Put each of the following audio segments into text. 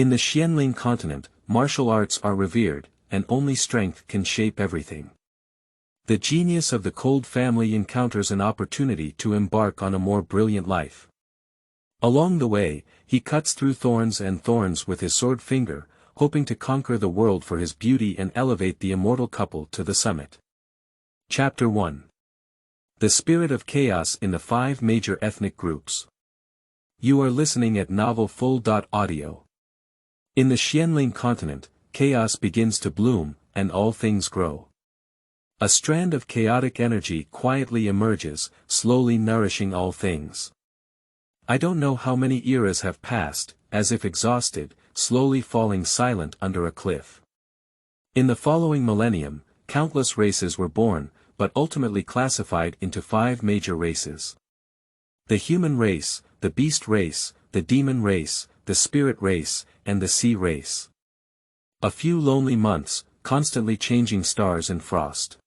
In the Xuanling Continent, martial arts are revered, and only strength can shape everything. The genius of the Cold family encounters an opportunity to embark on a more brilliant life. Along the way, he cuts through thorns and thorns with his sword finger, hoping to conquer the world for his beauty and elevate the immortal couple to the summit. Chapter 1. The Spirit of Chaos in the 5 Major Ethnic Groups. You are listening at novelfull.audio. In the Xuanling Continent, chaos begins to bloom, and all things grow. A strand of chaotic energy quietly emerges, slowly nourishing all things. I don't know how many eras have passed, as if exhausted, slowly falling silent under a cliff. In the following millennium, countless races were born, but ultimately classified into 5 major races. The human race, the beast race, the demon race, the spirit race, and the sea race. A few lonely months, constantly changing stars and frost.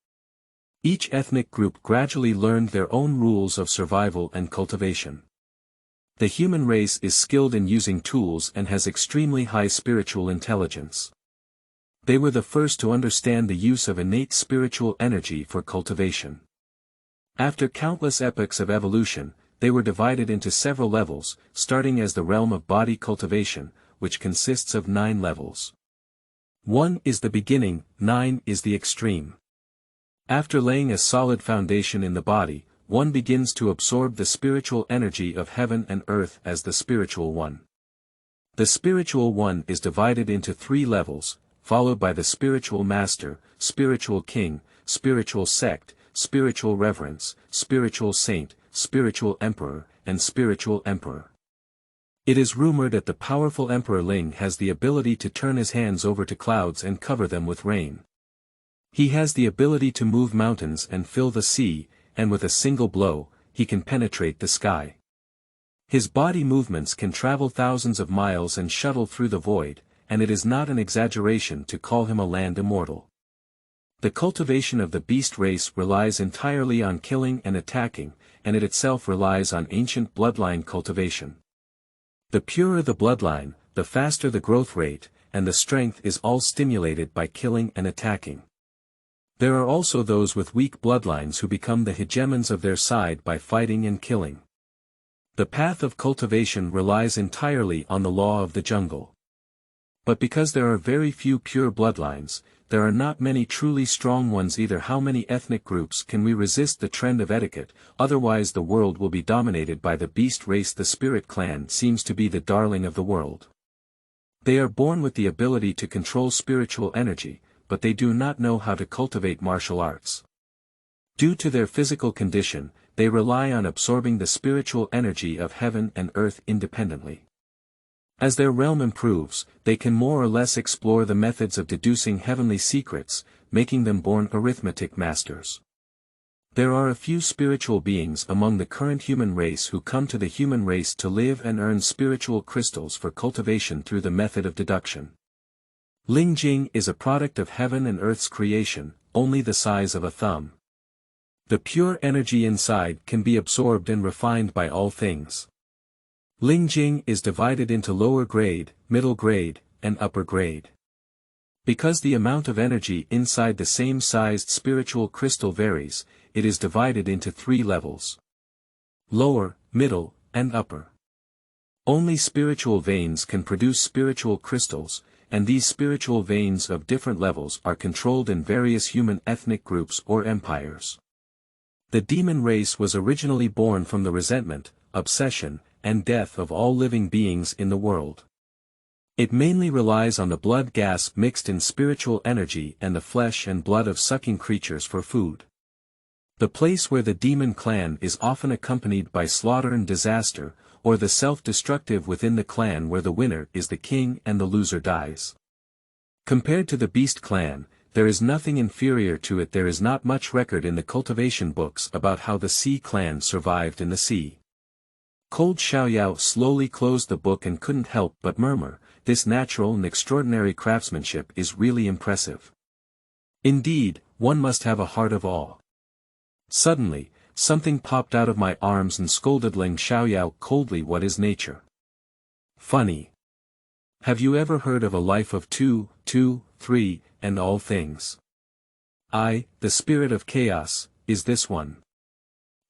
Each ethnic group gradually learned their own rules of survival and cultivation. The human race is skilled in using tools and has extremely high spiritual intelligence. They were the first to understand the use of innate spiritual energy for cultivation. After countless epochs of evolution, they were divided into several levels, starting as the realm of body cultivation, which consists of 9 levels. 1 is the beginning, 9 is the extreme. After laying a solid foundation in the body, one begins to absorb the spiritual energy of heaven and earth as the spiritual one. The spiritual one is divided into 3 levels, followed by the spiritual master, spiritual king, spiritual sect, spiritual reverence, spiritual saint, spiritual emperor, and spiritual emperor. It is rumored that the powerful Emperor Ling has the ability to turn his hands over to clouds and cover them with rain. He has the ability to move mountains and fill the sea, and with a single blow, he can penetrate the sky. His body movements can travel thousands of miles and shuttle through the void, and it is not an exaggeration to call him a land immortal. The cultivation of the beast race relies entirely on killing and attacking, and it itself relies on ancient bloodline cultivation. The purer the bloodline, the faster the growth rate, and the strength is all stimulated by killing and attacking. There are also those with weak bloodlines who become the hegemons of their side by fighting and killing. The path of cultivation relies entirely on the law of the jungle. But because there are very few pure bloodlines, there are not many truly strong ones either. How many ethnic groups can we resist the trend of etiquette? Otherwise the world will be dominated by the beast race. The spirit clan seems to be the darling of the world. They are born with the ability to control spiritual energy, but they do not know how to cultivate martial arts. Due to their physical condition, they rely on absorbing the spiritual energy of heaven and earth independently. As their realm improves, they can more or less explore the methods of deducing heavenly secrets, making them born arithmetic masters. There are a few spiritual beings among the current human race who come to the human race to live and earn spiritual crystals for cultivation through the method of deduction. Ling Jing is a product of heaven and earth's creation, only the size of a thumb. The pure energy inside can be absorbed and refined by all things. Ling Jing is divided into lower grade, middle grade, and upper grade. Because the amount of energy inside the same sized spiritual crystal varies, it is divided into 3 levels. Lower, middle, and upper. Only spiritual veins can produce spiritual crystals, and these spiritual veins of different levels are controlled in various human ethnic groups or empires. The demon race was originally born from the resentment, obsession, and death of all living beings in the world. It mainly relies on the blood gas mixed in spiritual energy and the flesh and blood of sucking creatures for food. The place where the demon clan is often accompanied by slaughter and disaster, or the self-destructive within the clan where the winner is the king and the loser dies. Compared to the beast clan, there is nothing inferior to it. There is not much record in the cultivation books about how the sea clan survived in the sea. Cold Xiaoyao slowly closed the book and couldn't help but murmur, "This natural and extraordinary craftsmanship is really impressive. Indeed, one must have a heart of awe." Suddenly, something popped out of my arms and scolded Ling Xiaoyao coldly. "What is nature?" "Funny. Have you ever heard of a life of two, three, and all things? I, the spirit of chaos, is this one.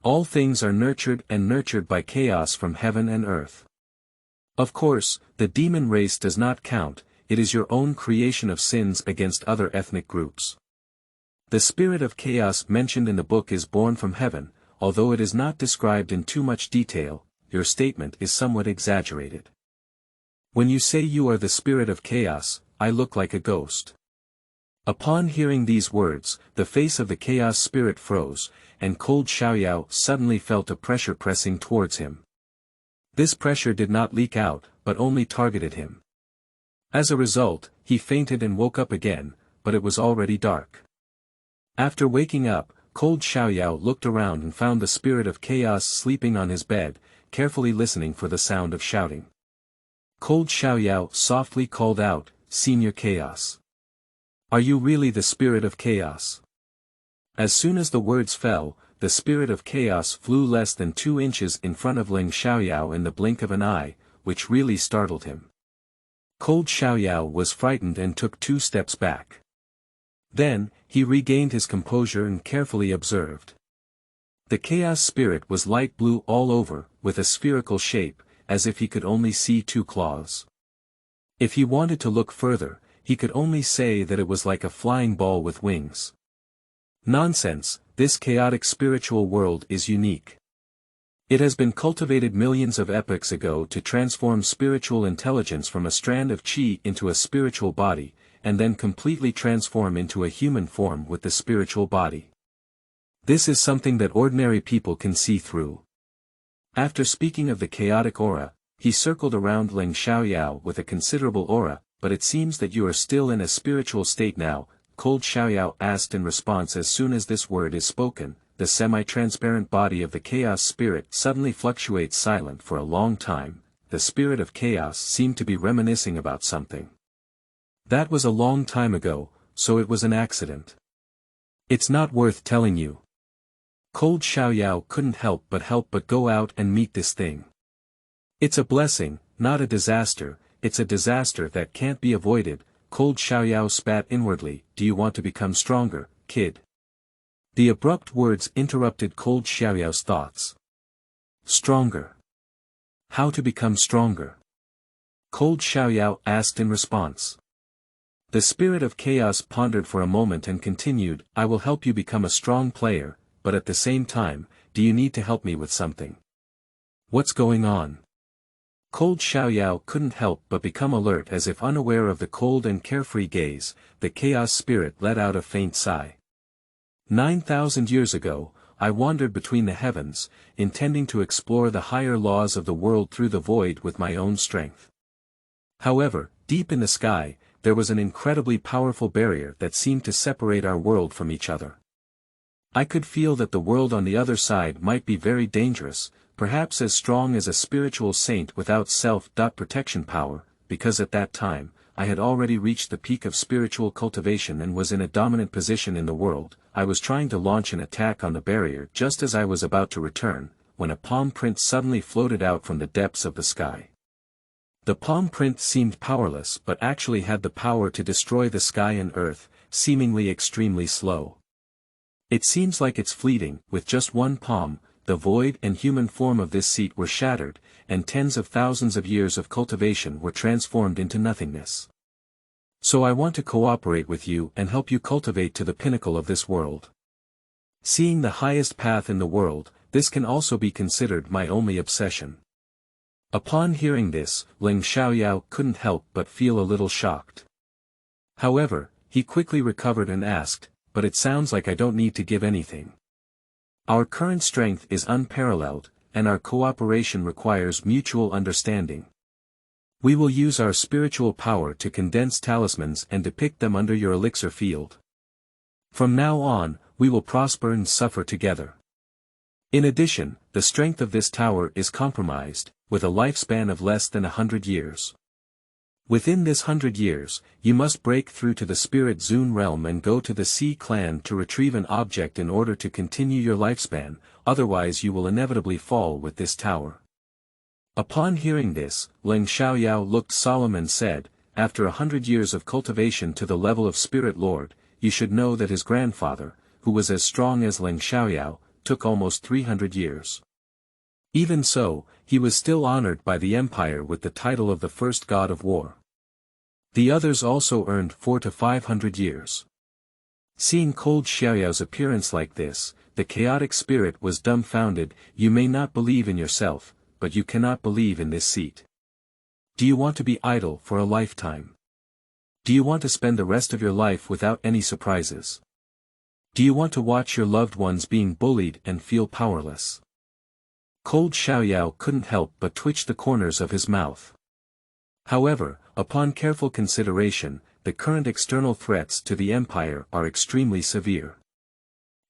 All things are nurtured and nurtured by chaos from heaven and earth. Of course, the demon race does not count, it is your own creation of sins against other ethnic groups. The spirit of chaos mentioned in the book is born from heaven, although it is not described in too much detail, your statement is somewhat exaggerated. When you say you are the spirit of chaos, I look like a ghost. Upon hearing these words, the face of the chaos spirit froze, and cold Xiaoyao suddenly felt a pressure pressing towards him. This pressure did not leak out, but only targeted him. As a result, he fainted and woke up again, but it was already dark. After waking up, cold Xiaoyao looked around and found the spirit of chaos sleeping on his bed, carefully listening for the sound of shouting. Cold Xiaoyao softly called out, "Senior Chaos. Are you really the spirit of chaos?" As soon as the words fell, the spirit of chaos flew less than 2 inches in front of Ling Xiaoyao in the blink of an eye, which really startled him. Cold Xiaoyao was frightened and took 2 steps back. Then, he regained his composure and carefully observed. The chaos spirit was light blue all over, with a spherical shape, as if he could only see 2 claws. If he wanted to look further, he could only say that it was like a flying ball with wings. Nonsense, this chaotic spiritual world is unique. It has been cultivated millions of epochs ago to transform spiritual intelligence from a strand of qi into a spiritual body, and then completely transform into a human form with the spiritual body. This is something that ordinary people can see through. After speaking of the chaotic aura, he circled around Ling Xiaoyao with a considerable aura, but it seems that you are still in a spiritual state now, Cold Xiaoyao asked in response. As soon as this word is spoken, the semi-transparent body of the chaos spirit suddenly fluctuates silent for a long time. The spirit of chaos seemed to be reminiscing about something. That was a long time ago, so it was an accident. It's not worth telling you. Cold Xiaoyao couldn't help but go out and meet this thing. It's a blessing, not a disaster, it's a disaster that can't be avoided. Cold Xiaoyao spat inwardly. Do you want to become stronger, kid? The abrupt words interrupted Cold Xiaoyao's thoughts. Stronger? How to become stronger? Cold Xiaoyao asked in response. The spirit of chaos pondered for a moment and continued, I will help you become a strong player, but at the same time, do you need to help me with something? What's going on? Cold Xiaoyao couldn't help but become alert. As if unaware of the cold and carefree gaze, the chaos spirit let out a faint sigh. 9,000 years ago, I wandered between the heavens, intending to explore the higher laws of the world through the void with my own strength. However, deep in the sky, there was an incredibly powerful barrier that seemed to separate our world from each other. I could feel that the world on the other side might be very dangerous, perhaps as strong as a spiritual saint without self-protection power, because at that time, I had already reached the peak of spiritual cultivation and was in a dominant position in the world. I was trying to launch an attack on the barrier just as I was about to return, when a palm print suddenly floated out from the depths of the sky. The palm print seemed powerless but actually had the power to destroy the sky and earth, seemingly extremely slow. It seems like it's fleeting. With just one palm, the void and human form of this seat were shattered, and tens of thousands of years of cultivation were transformed into nothingness. So I want to cooperate with you and help you cultivate to the pinnacle of this world. Seeing the highest path in the world, this can also be considered my only obsession. Upon hearing this, Ling Xiaoyao couldn't help but feel a little shocked. However, he quickly recovered and asked, but it sounds like I don't need to give anything. Our current strength is unparalleled, and our cooperation requires mutual understanding. We will use our spiritual power to condense talismans and depict them under your elixir field. From now on, we will prosper and suffer together. In addition, the strength of this tower is compromised, with a lifespan of less than 100 years. Within this 100 years, you must break through to the Spirit Zun realm and go to the Sea Clan to retrieve an object in order to continue your lifespan, otherwise you will inevitably fall with this tower. Upon hearing this, Leng Xiaoyao looked solemn and said, "After 100 years of cultivation to the level of Spirit Lord, you should know that his grandfather, who was as strong as Leng Xiaoyao, took almost 300 years. Even so, he was still honored by the empire with the title of the first god of war. The others also earned 400 to 500 years. Seeing Cold Xiaoyao's appearance like this, the chaotic spirit was dumbfounded. You may not believe in yourself, but you cannot believe in this seat. Do you want to be idle for a lifetime? Do you want to spend the rest of your life without any surprises? Do you want to watch your loved ones being bullied and feel powerless?" Cold Xiaoyao couldn't help but twitch the corners of his mouth. However, upon careful consideration, the current external threats to the empire are extremely severe.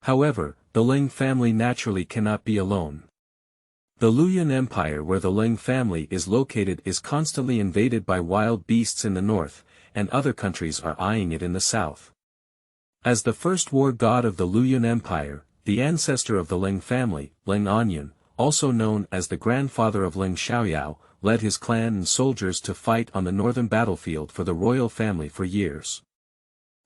However, the Ling family naturally cannot be alone. The Luoyuan Empire where the Ling family is located is constantly invaded by wild beasts in the north, and other countries are eyeing it in the south. As the first war god of the Luoyuan Empire, the ancestor of the Ling family, Leng Anyun, also known as the grandfather of Leng Xiaoyao, led his clan and soldiers to fight on the northern battlefield for the royal family for years.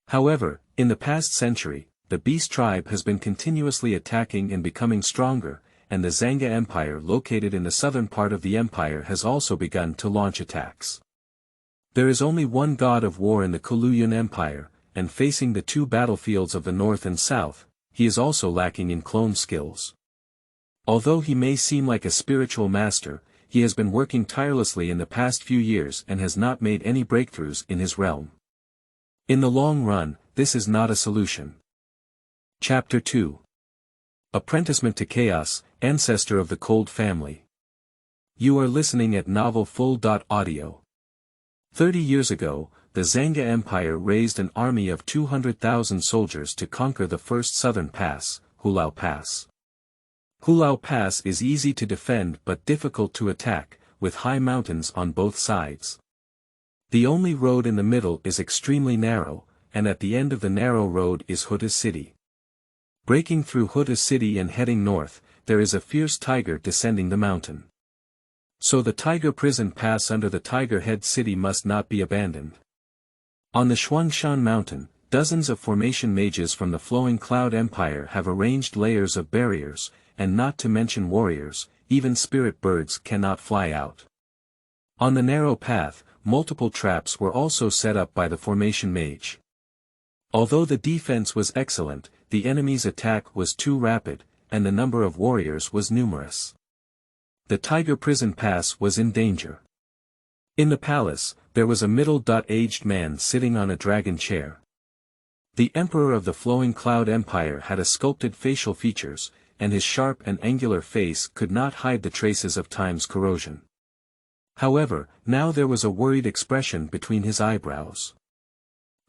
However, in the past century, the beast tribe has been continuously attacking and becoming stronger, and the Zanga Empire located in the southern part of the empire has also begun to launch attacks. There is only one god of war in the Luoyuan Empire, and facing the two battlefields of the north and south, he is also lacking in clone skills. Although he may seem like a spiritual master, he has been working tirelessly in the past few years and has not made any breakthroughs in his realm. In the long run, this is not a solution. Chapter 2. Apprenticement to Chaos, Ancestor of the Cold Family. You are listening at novelfull.audio. 30 years ago, the Zanga Empire raised an army of 200,000 soldiers to conquer the first southern pass, Hulao Pass. Hulao Pass is easy to defend but difficult to attack, with high mountains on both sides. The only road in the middle is extremely narrow, and at the end of the narrow road is Huta City. Breaking through Huta City and heading north, there is a fierce tiger descending the mountain. So the tiger prison pass under the Tiger Head City must not be abandoned. On the Xuangshan Mountain, dozens of formation mages from the Flowing Cloud Empire have arranged layers of barriers, and not to mention warriors, even spirit birds cannot fly out. On the narrow path, multiple traps were also set up by the formation mage. Although the defense was excellent, the enemy's attack was too rapid, and the number of warriors was numerous. The Tiger Prison Pass was in danger. In the palace, there was a middle-aged man sitting on a dragon chair. The Emperor of the Flowing Cloud Empire had a sculpted facial features, and his sharp and angular face could not hide the traces of time's corrosion. However, now there was a worried expression between his eyebrows.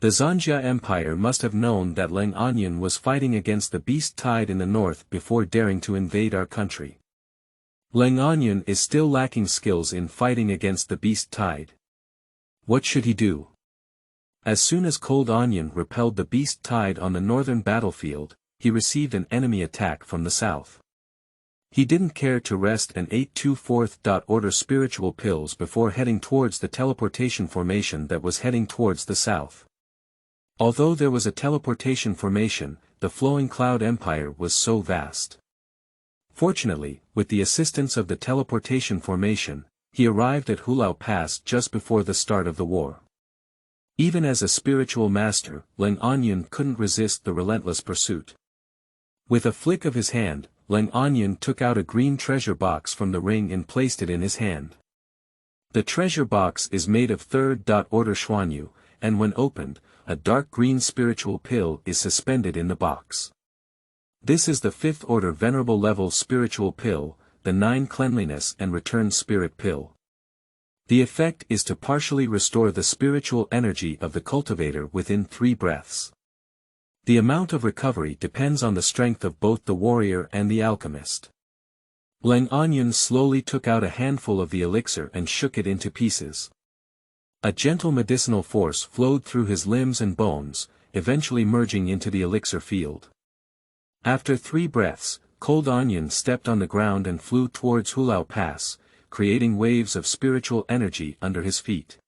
The Zanja Empire must have known that Leng Anyun was fighting against the beast tide in the north before daring to invade our country. Leng Anyun is still lacking skills in fighting against the beast tide. What should he do? As soon as Cold Anyun repelled the beast tide on the northern battlefield, he received an enemy attack from the south. He didn't care to rest and ate 2 4th order spiritual pills before heading towards the teleportation formation that was heading towards the south. Although there was a teleportation formation, the Flowing Cloud Empire was so vast. Fortunately, with the assistance of the teleportation formation, he arrived at Hulao Pass just before the start of the war. Even as a spiritual master, Leng Anyun couldn't resist the relentless pursuit. With a flick of his hand, Leng Anyun took out a green treasure box from the ring and placed it in his hand. The treasure box is made of 3rd order Xuanyu, and when opened, a dark green spiritual pill is suspended in the box. This is the 5th order venerable level spiritual pill, the 9 cleanliness and return spirit pill. The effect is to partially restore the spiritual energy of the cultivator within 3 breaths. The amount of recovery depends on the strength of both the warrior and the alchemist. Leng Anyun slowly took out a handful of the elixir and shook it into pieces. A gentle medicinal force flowed through his limbs and bones, eventually merging into the elixir field. After 3 breaths, Cold Anyun stepped on the ground and flew towards Hulao Pass, creating waves of spiritual energy under his feet.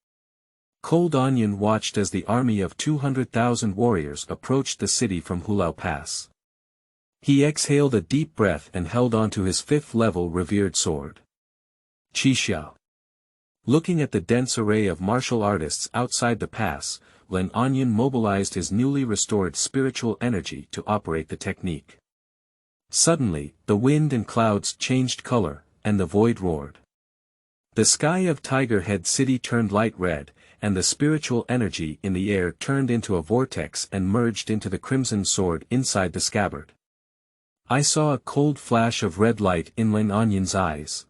Cold Onion watched as the army of 200,000 warriors approached the city from Hulao Pass. He exhaled a deep breath and held onto his 5th-level revered sword. Qixia. Looking at the dense array of martial artists outside the pass, Len Onion mobilized his newly restored spiritual energy to operate the technique. Suddenly, the wind and clouds changed color, and the void roared. The sky of Tiger Head City turned light red, and the spiritual energy in the air turned into a vortex and merged into the crimson sword inside the scabbard. I saw a cold flash of red light in Len Onion's eyes.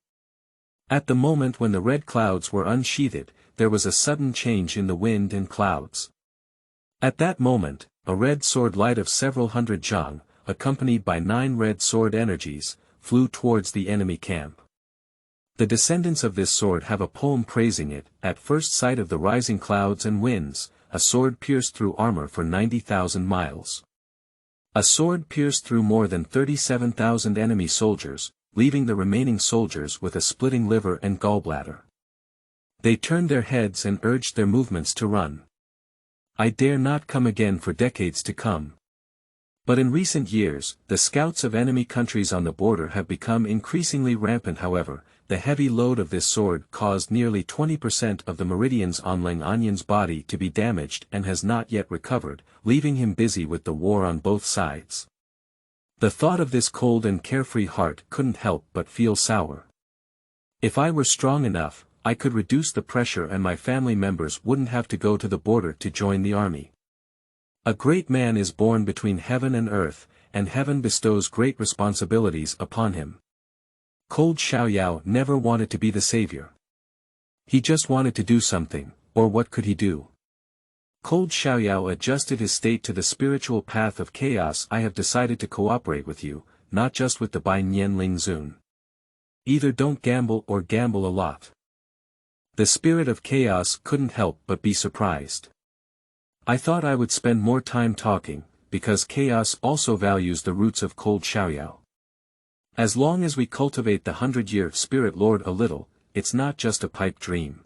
At the moment when the red clouds were unsheathed, there was a sudden change in the wind and clouds. At that moment, a red sword light of several hundred zhang, accompanied by 9 red sword energies, flew towards the enemy camp. The descendants of this sword have a poem praising it. At first sight of the rising clouds and winds, a sword pierced through armor for 90,000 miles. A sword pierced through more than 37,000 enemy soldiers, leaving the remaining soldiers with a splitting liver and gallbladder. They turned their heads and urged their movements to run. I dare not come again for decades to come. But in recent years, the scouts of enemy countries on the border have become increasingly rampant. However, the heavy load of this sword caused nearly 20% of the meridians on Len Onion's body to be damaged and has not yet recovered, leaving him busy with the war on both sides. The thought of this cold and carefree heart couldn't help but feel sour. If I were strong enough, I could reduce the pressure and my family members wouldn't have to go to the border to join the army. A great man is born between heaven and earth, and heaven bestows great responsibilities upon him. Cold Xiaoyao never wanted to be the savior. He just wanted to do something, or what could he do? Cold Xiaoyao adjusted his state to the spiritual path of chaos. I have decided to cooperate with you, not just with the Bai Nian Ling Zun. Either don't gamble or gamble a lot. The spirit of chaos couldn't help but be surprised. I thought I would spend more time talking, because chaos also values the roots of Cold Xiaoyao. As long as we cultivate the 100-year spirit lord a little, it's not just a pipe dream.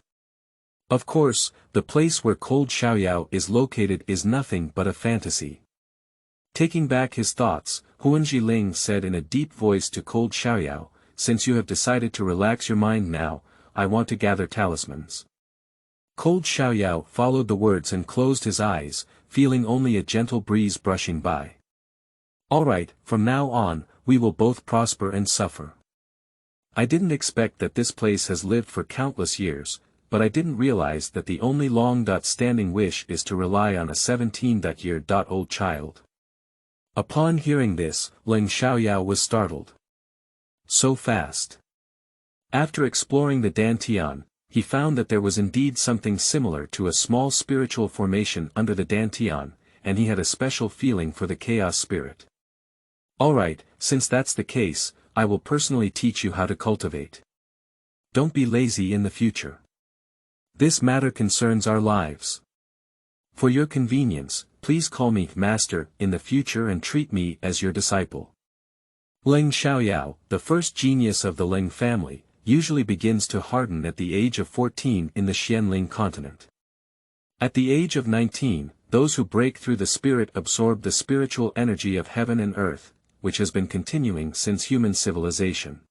Of course, the place where Cold Xiaoyao is located is nothing but a fantasy. Taking back his thoughts, Huanji Ling said in a deep voice to Cold Xiaoyao, since you have decided to relax your mind now, I want to gather talismans. Cold Xiaoyao followed the words and closed his eyes, feeling only a gentle breeze brushing by. Alright, from now on, we will both prosper and suffer. I didn't expect that this place has lived for countless years, but I didn't realize that the only long-standing wish is to rely on a 17-year-old child. Upon hearing this, Ling Xiaoyao was startled. So fast. After exploring the Dantian, he found that there was indeed something similar to a small spiritual formation under the Dantian, and he had a special feeling for the chaos spirit. Alright, since that's the case, I will personally teach you how to cultivate. Don't be lazy in the future. This matter concerns our lives. For your convenience, please call me Master in the future and treat me as your disciple. Ling Xiaoyao, the first genius of the Ling family, usually begins to harden at the age of 14 in the Xuanling Continent. At the age of 19, those who break through the spirit absorb the spiritual energy of heaven and earth, which has been continuing since human civilization.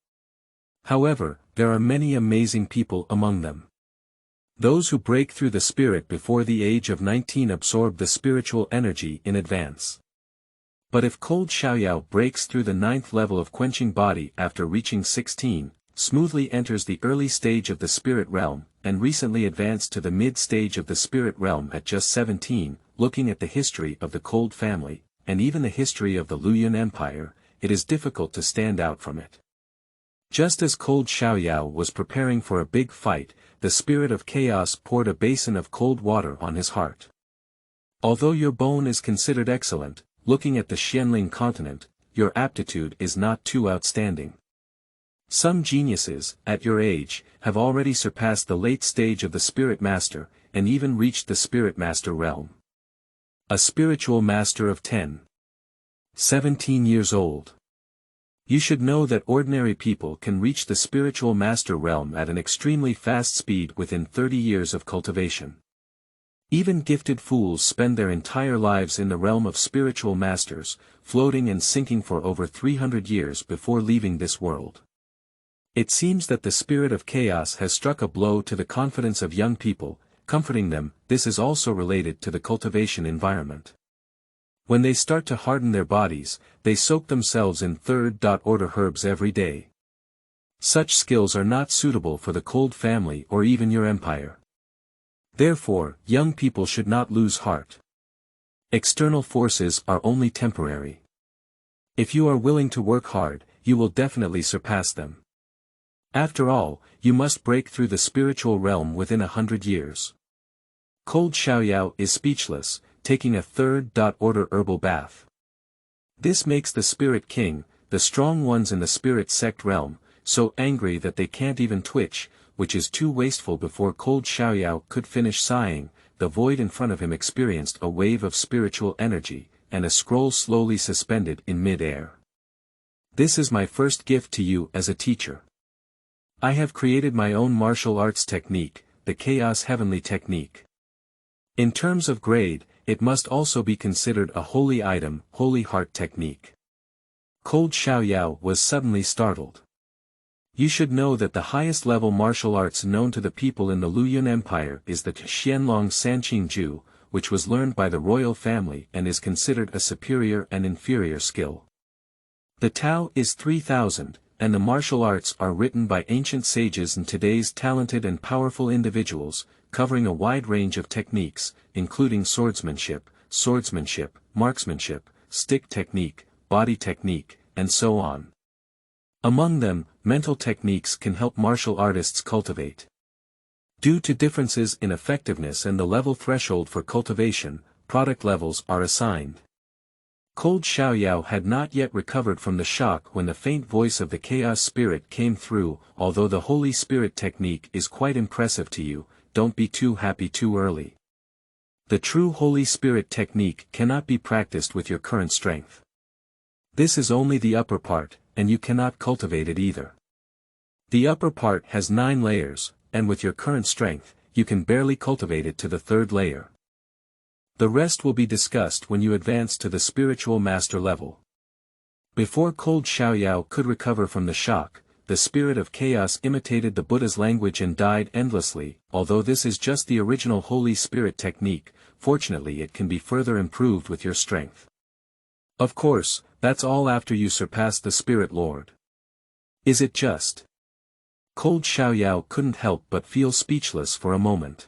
However, there are many amazing people among them. Those who break through the spirit before the age of 19 absorb the spiritual energy in advance. But if Cold Xiaoyao breaks through the 9th level of quenching body after reaching 16, smoothly enters the early stage of the spirit realm, and recently advanced to the mid-stage of the spirit realm at just 17, looking at the history of the Cold family, and even the history of the Luyuan Empire, it is difficult to stand out from it. Just as Cold Xiaoyao was preparing for a big fight, the spirit of chaos poured a basin of cold water on his heart. Although your bone is considered excellent, looking at the Xuanling Continent, your aptitude is not too outstanding. Some geniuses, at your age, have already surpassed the late stage of the Spirit Master, and even reached the Spirit Master realm. A spiritual master of 17 years old. You should know that ordinary people can reach the spiritual master realm at an extremely fast speed within 30 years of cultivation. Even gifted fools spend their entire lives in the realm of spiritual masters, floating and sinking for over 300 years before leaving this world. It seems that the spirit of chaos has struck a blow to the confidence of young people, comforting them. This is also related to the cultivation environment. When they start to harden their bodies, they soak themselves in third-order herbs every day. Such skills are not suitable for the cold family or even your empire. Therefore, young people should not lose heart. External forces are only temporary. If you are willing to work hard, you will definitely surpass them. After all, you must break through the spiritual realm within 100 years. Cold Xiaoyao is speechless, taking a third-order herbal bath. This makes the spirit king, the strong ones in the spirit sect realm, so angry that they can't even twitch, which is too wasteful. Before Cold Xiaoyao could finish sighing, the void in front of him experienced a wave of spiritual energy, and a scroll slowly suspended in mid-air. This is my first gift to you as a teacher. I have created my own martial arts technique, the Chaos Heavenly Technique. In terms of grade, it must also be considered a holy item, Holy Heart Technique. Cold Xiaoyao was suddenly startled. You should know that the highest level martial arts known to the people in the Luyun Empire is the Xianlong Sanqingju, which was learned by the royal family and is considered a superior and inferior skill. The Tao is 3,000. And the martial arts are written by ancient sages and today's talented and powerful individuals, covering a wide range of techniques, including swordsmanship, marksmanship, stick technique, body technique, and so on. Among them, mental techniques can help martial artists cultivate. Due to differences in effectiveness and the level threshold for cultivation, product levels are assigned. Cold Xiaoyao had not yet recovered from the shock when the faint voice of the Chaos Spirit came through. Although the Holy Spirit technique is quite impressive to you, don't be too happy too early. The true Holy Spirit technique cannot be practiced with your current strength. This is only the upper part, and you cannot cultivate it either. The upper part has 9 layers, and with your current strength, you can barely cultivate it to the 3rd layer. The rest will be discussed when you advance to the spiritual master level. Before Cold Xiaoyao could recover from the shock, the spirit of chaos imitated the Buddha's language and died endlessly. Although this is just the original Holy Spirit technique, fortunately it can be further improved with your strength. Of course, that's all after you surpass the Spirit Lord. Is it just? Cold Xiaoyao couldn't help but feel speechless for a moment.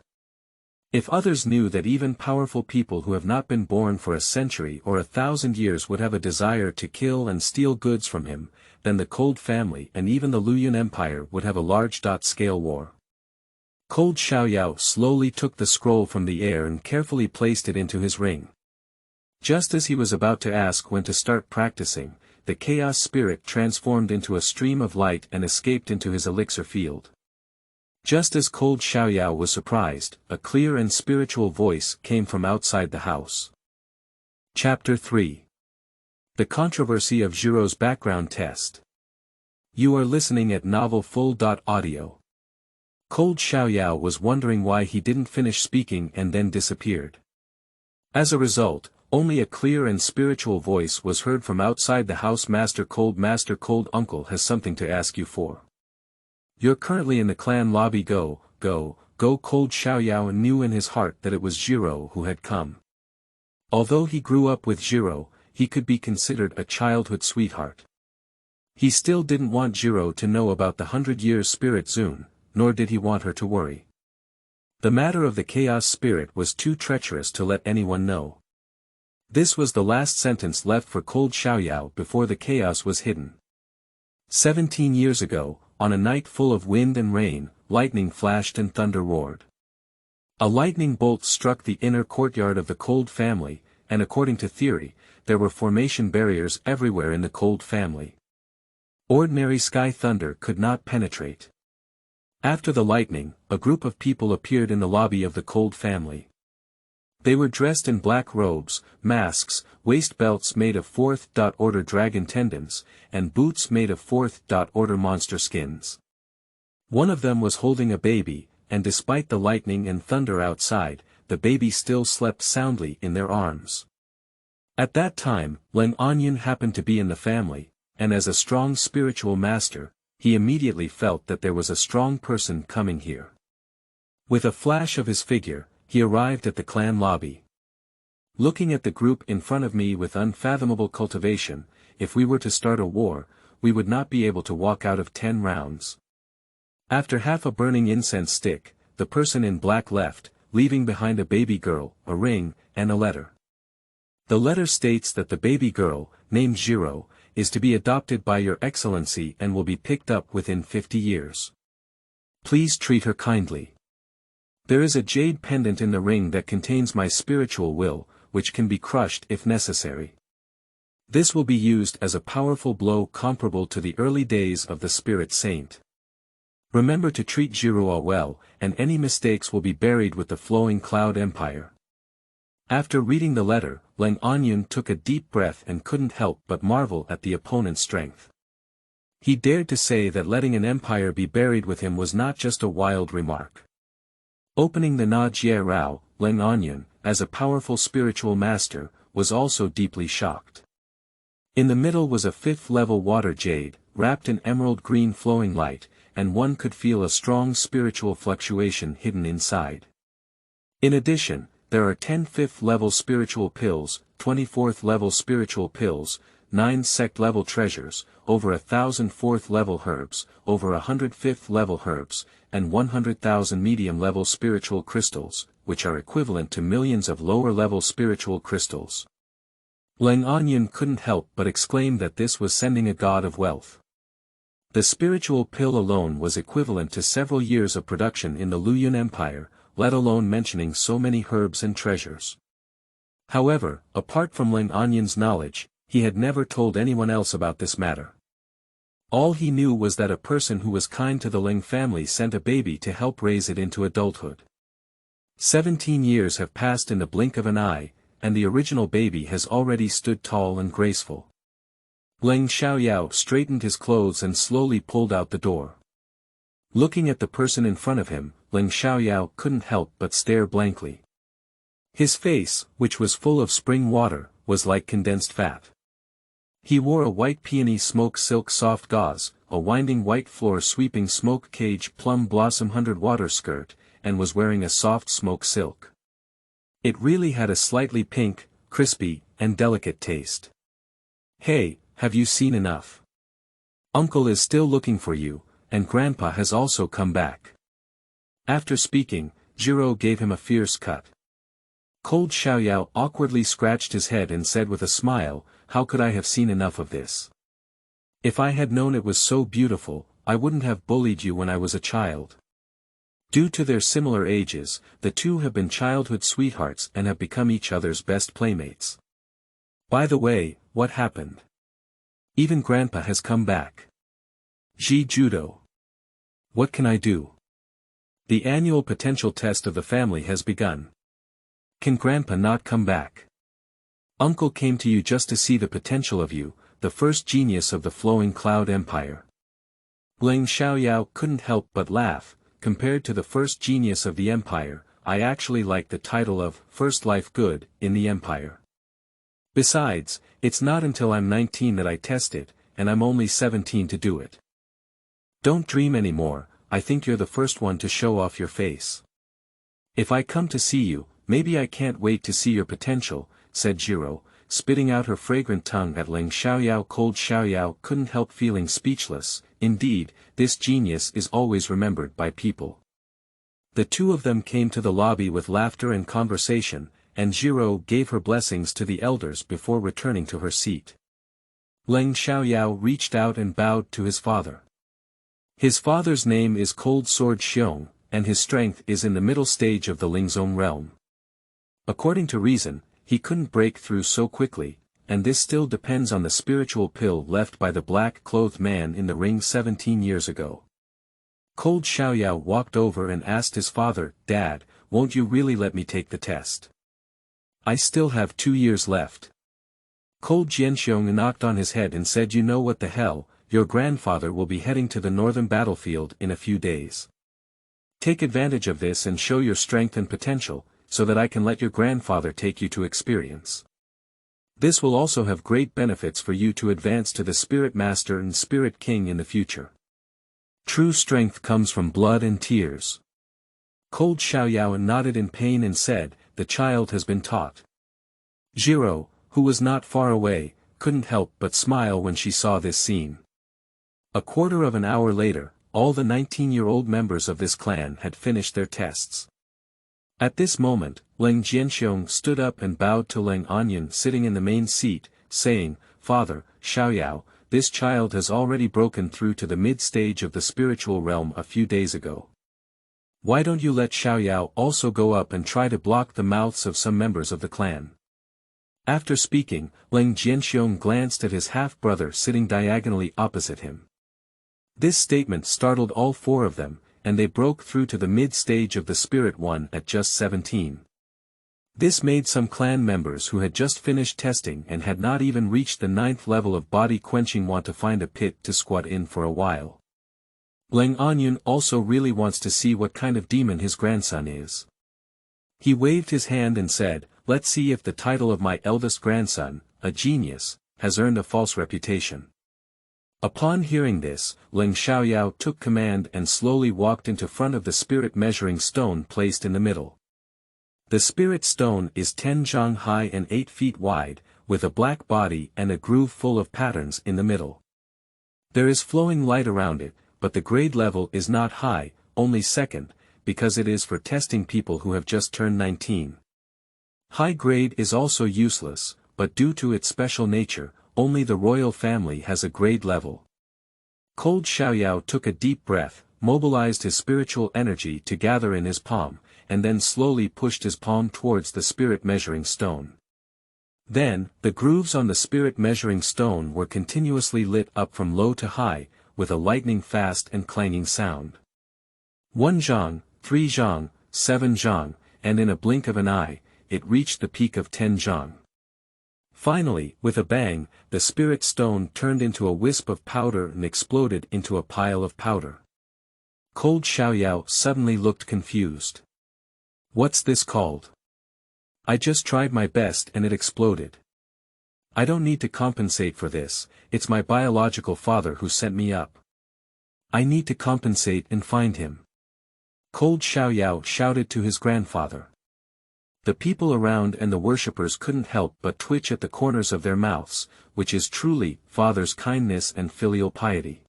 If others knew that even powerful people who have not been born for a century or 1,000 years would have a desire to kill and steal goods from him, then the Cold family and even the Luyun Empire would have a large-scale war. Cold Xiaoyao slowly took the scroll from the air and carefully placed it into his ring. Just as he was about to ask when to start practicing, the Chaos Spirit transformed into a stream of light and escaped into his elixir field. Just as Cold Xiaoyao was surprised, a clear and spiritual voice came from outside the house. Chapter 3. The Controversy of Zhirou's Background Test. You are listening at novelfull.audio. Cold Xiaoyao was wondering why he didn't finish speaking and then disappeared. As a result, only a clear and spiritual voice was heard from outside the house. Master Cold Uncle has something to ask you for. You're currently in the clan lobby. Go. Cold Xiaoyao knew in his heart that it was Zhirou who had come. Although he grew up with Zhirou, he could be considered a childhood sweetheart. He still didn't want Zhirou to know about the 100-year spirit Zun, nor did he want her to worry. The matter of the Chaos Spirit was too treacherous to let anyone know. This was the last sentence left for Cold Xiaoyao before the chaos was hidden. 17 years ago, on a night full of wind and rain, lightning flashed and thunder roared. A lightning bolt struck the inner courtyard of the Cold family, and according to theory, there were formation barriers everywhere in the Cold family. Ordinary sky thunder could not penetrate. After the lightning, a group of people appeared in the lobby of the Cold family. They were dressed in black robes, masks, waist belts made of 4th order dragon tendons, and boots made of 4th order monster skins. One of them was holding a baby, and despite the lightning and thunder outside, the baby still slept soundly in their arms. At that time, Leng Anyan happened to be in the family, and as a strong spiritual master, he immediately felt that there was a strong person coming here. With a flash of his figure, he arrived at the clan lobby. Looking at the group in front of me with unfathomable cultivation, if we were to start a war, we would not be able to walk out of 10 rounds. After half a burning incense stick, the person in black left, leaving behind a baby girl, a ring, and a letter. The letter states that the baby girl, named Zhirou, is to be adopted by Your Excellency and will be picked up within 50 years. Please treat her kindly. There is a jade pendant in the ring that contains my spiritual will, which can be crushed if necessary. This will be used as a powerful blow comparable to the early days of the Spirit Saint. Remember to treat Zhirou well, and any mistakes will be buried with the flowing cloud empire. After reading the letter, Leng Anyan took a deep breath and couldn't help but marvel at the opponent's strength. He dared to say that letting an empire be buried with him was not just a wild remark. Opening the Na Jie Rao, Leng Anyan, as a powerful spiritual master, was also deeply shocked. In the middle was a 5th-level water jade, wrapped in emerald green flowing light, and one could feel a strong spiritual fluctuation hidden inside. In addition, there are 10 5th-level spiritual pills, 24th-level spiritual pills, 9 sect-level treasures, over 1,000 4th-level herbs, over 100 5th-level herbs, and 100,000 medium-level spiritual crystals, which are equivalent to millions of lower-level spiritual crystals. Leng Anyan couldn't help but exclaim that this was sending a god of wealth. The spiritual pill alone was equivalent to several years of production in the Luyun Empire, let alone mentioning so many herbs and treasures. However, apart from Leng Anyan's knowledge, he had never told anyone else about this matter. All he knew was that a person who was kind to the Leng family sent a baby to help raise it into adulthood. 17 years have passed in the blink of an eye, and the original baby has already stood tall and graceful. Leng Xiaoyao straightened his clothes and slowly pulled out the door. Looking at the person in front of him, Leng Xiaoyao couldn't help but stare blankly. His face, which was full of spring water, was like condensed fat. He wore a white peony smoke silk soft gauze, a winding white floor sweeping smoke cage plum blossom 100 water skirt, and was wearing a soft smoke silk. It really had a slightly pink, crispy, and delicate taste. Hey, have you seen enough? Uncle is still looking for you, and Grandpa has also come back. After speaking, Zhirou gave him a fierce cut. Cold Xiaoyao awkwardly scratched his head and said with a smile, how could I have seen enough of this? If I had known it was so beautiful, I wouldn't have bullied you when I was a child. Due to their similar ages, the two have been childhood sweethearts and have become each other's best playmates. By the way, what happened? Even Grandpa has come back. Ji Judo. What can I do? The annual potential test of the family has begun. Can Grandpa not come back? Uncle came to you just to see the potential of you, the first genius of the flowing cloud empire. Leng Xiaoyao couldn't help but laugh. Compared to the first genius of the empire, I actually like the title of First Life Good in the empire. Besides, it's not until I'm 19 that I test it, and I'm only 17 to do it. Don't dream anymore, I think you're the first one to show off your face. If I come to see you, maybe I can't wait to see your potential, said Zhirou, spitting out her fragrant tongue at Leng Xiaoyao. Cold Xiaoyao couldn't help feeling speechless. Indeed, this genius is always remembered by people. The two of them came to the lobby with laughter and conversation, and Zhirou gave her blessings to the elders before returning to her seat. Leng Xiaoyao reached out and bowed to his father. His father's name is Cold Sword Xiong, and his strength is in the middle stage of the Lingzong realm. According to reason, he couldn't break through so quickly, and this still depends on the spiritual pill left by the black-clothed man in the ring 17 years ago. Cold Xiaoyao walked over and asked his father, Dad, won't you really let me take the test? I still have 2 years left. Cold Jianxiong knocked on his head and said, you know what the hell, your grandfather will be heading to the northern battlefield in a few days. Take advantage of this and show your strength and potential, so that I can let your grandfather take you to experience. This will also have great benefits for you to advance to the Spirit Master and Spirit King in the future. True strength comes from blood and tears. Cold Xiaoyao nodded in pain and said, the child has been taught. Zhirou, who was not far away, couldn't help but smile when she saw this scene. A quarter of an hour later, all the 19-year-old members of this clan had finished their tests. At this moment, Leng Jianxiong stood up and bowed to Leng Anyan sitting in the main seat, saying, Father, Xiaoyao, this child has already broken through to the mid-stage of the spiritual realm a few days ago. Why don't you let Xiaoyao also go up and try to block the mouths of some members of the clan? After speaking, Leng Jianxiong glanced at his half-brother sitting diagonally opposite him. This statement startled all 4 of them, and they broke through to the mid-stage of the Spirit One at just 17. This made some clan members who had just finished testing and had not even reached the 9th level of body quenching want to find a pit to squat in for a while. Leng Anyan also really wants to see what kind of demon his grandson is. He waved his hand and said, let's see if the title of my eldest grandson, a genius, has earned a false reputation. Upon hearing this, Leng Xiaoyao took command and slowly walked into front of the spirit measuring stone placed in the middle. The spirit stone is 10 zhang high and 8 feet wide, with a black body and a groove full of patterns in the middle. There is flowing light around it, but the grade level is not high, only second, because it is for testing people who have just turned 19. High grade is also useless, but due to its special nature, only the royal family has a grade level. Cold Xiaoyao took a deep breath, mobilized his spiritual energy to gather in his palm, and then slowly pushed his palm towards the spirit measuring stone. Then, the grooves on the spirit measuring stone were continuously lit up from low to high, with a lightning-fast and clanging sound. 1 zhang, 3 zhang, 7 zhang, and in a blink of an eye, it reached the peak of 10 zhang. Finally, with a bang, the spirit stone turned into a wisp of powder and exploded into a pile of powder. Cold Xiaoyao suddenly looked confused. What's this called? I just tried my best and it exploded. I don't need to compensate for this, it's my biological father who sent me up. I need to compensate and find him. Cold Xiaoyao shouted to his grandfather. The people around and the worshippers couldn't help but twitch at the corners of their mouths, which is truly father's kindness and filial piety.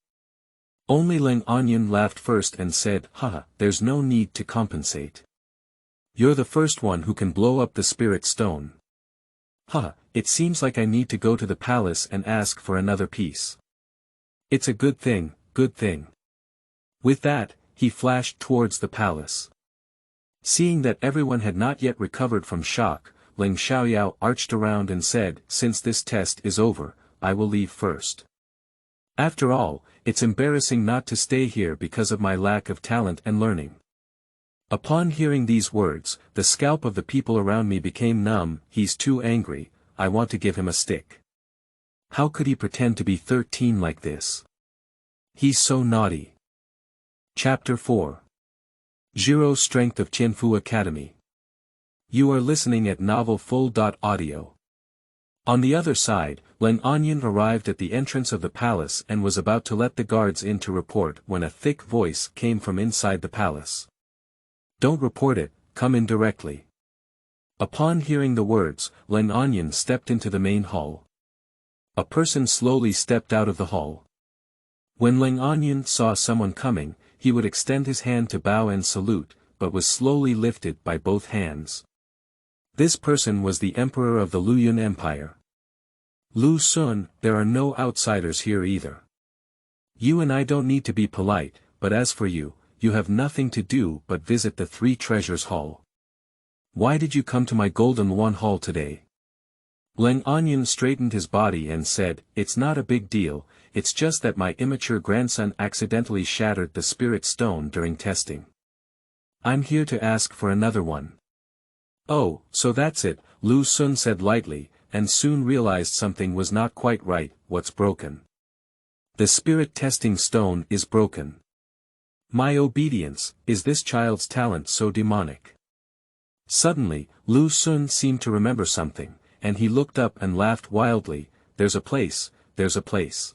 Only Leng Anyan laughed first and said, haha, there's no need to compensate. You're the first one who can blow up the spirit stone. Haha, it seems like I need to go to the palace and ask for another piece. It's a good thing, good thing. With that, he flashed towards the palace. Seeing that everyone had not yet recovered from shock, Leng Xiaoyao arched around and said, since this test is over, I will leave first. After all, it's embarrassing not to stay here because of my lack of talent and learning. Upon hearing these words, the scalp of the people around me became numb. He's too angry, I want to give him a stick. How could he pretend to be 13 like this? He's so naughty. Chapter 4. Zhirou Strength of Tianfu Academy. You are listening at novelfull.audio. On the other side, Leng Anyan arrived at the entrance of the palace and was about to let the guards in to report when a thick voice came from inside the palace. Don't report it, come in directly. Upon hearing the words, Leng Anyan stepped into the main hall. A person slowly stepped out of the hall. When Leng Anyan saw someone coming, he would extend his hand to bow and salute, but was slowly lifted by both hands. This person was the emperor of the Luyun Empire. Lu Sun, there are no outsiders here either. You and I don't need to be polite, but as for you, you have nothing to do but visit the Three Treasures Hall. Why did you come to my Golden Luan Hall today? Leng Anyan straightened his body and said, it's not a big deal, it's just that my immature grandson accidentally shattered the spirit stone during testing. I'm here to ask for another one. Oh, so that's it, Lu Sun said lightly, and soon realized something was not quite right. What's broken? The spirit testing stone is broken. My obedience, is this child's talent so demonic? Suddenly, Lu Sun seemed to remember something, and he looked up and laughed wildly. There's a place, there's a place.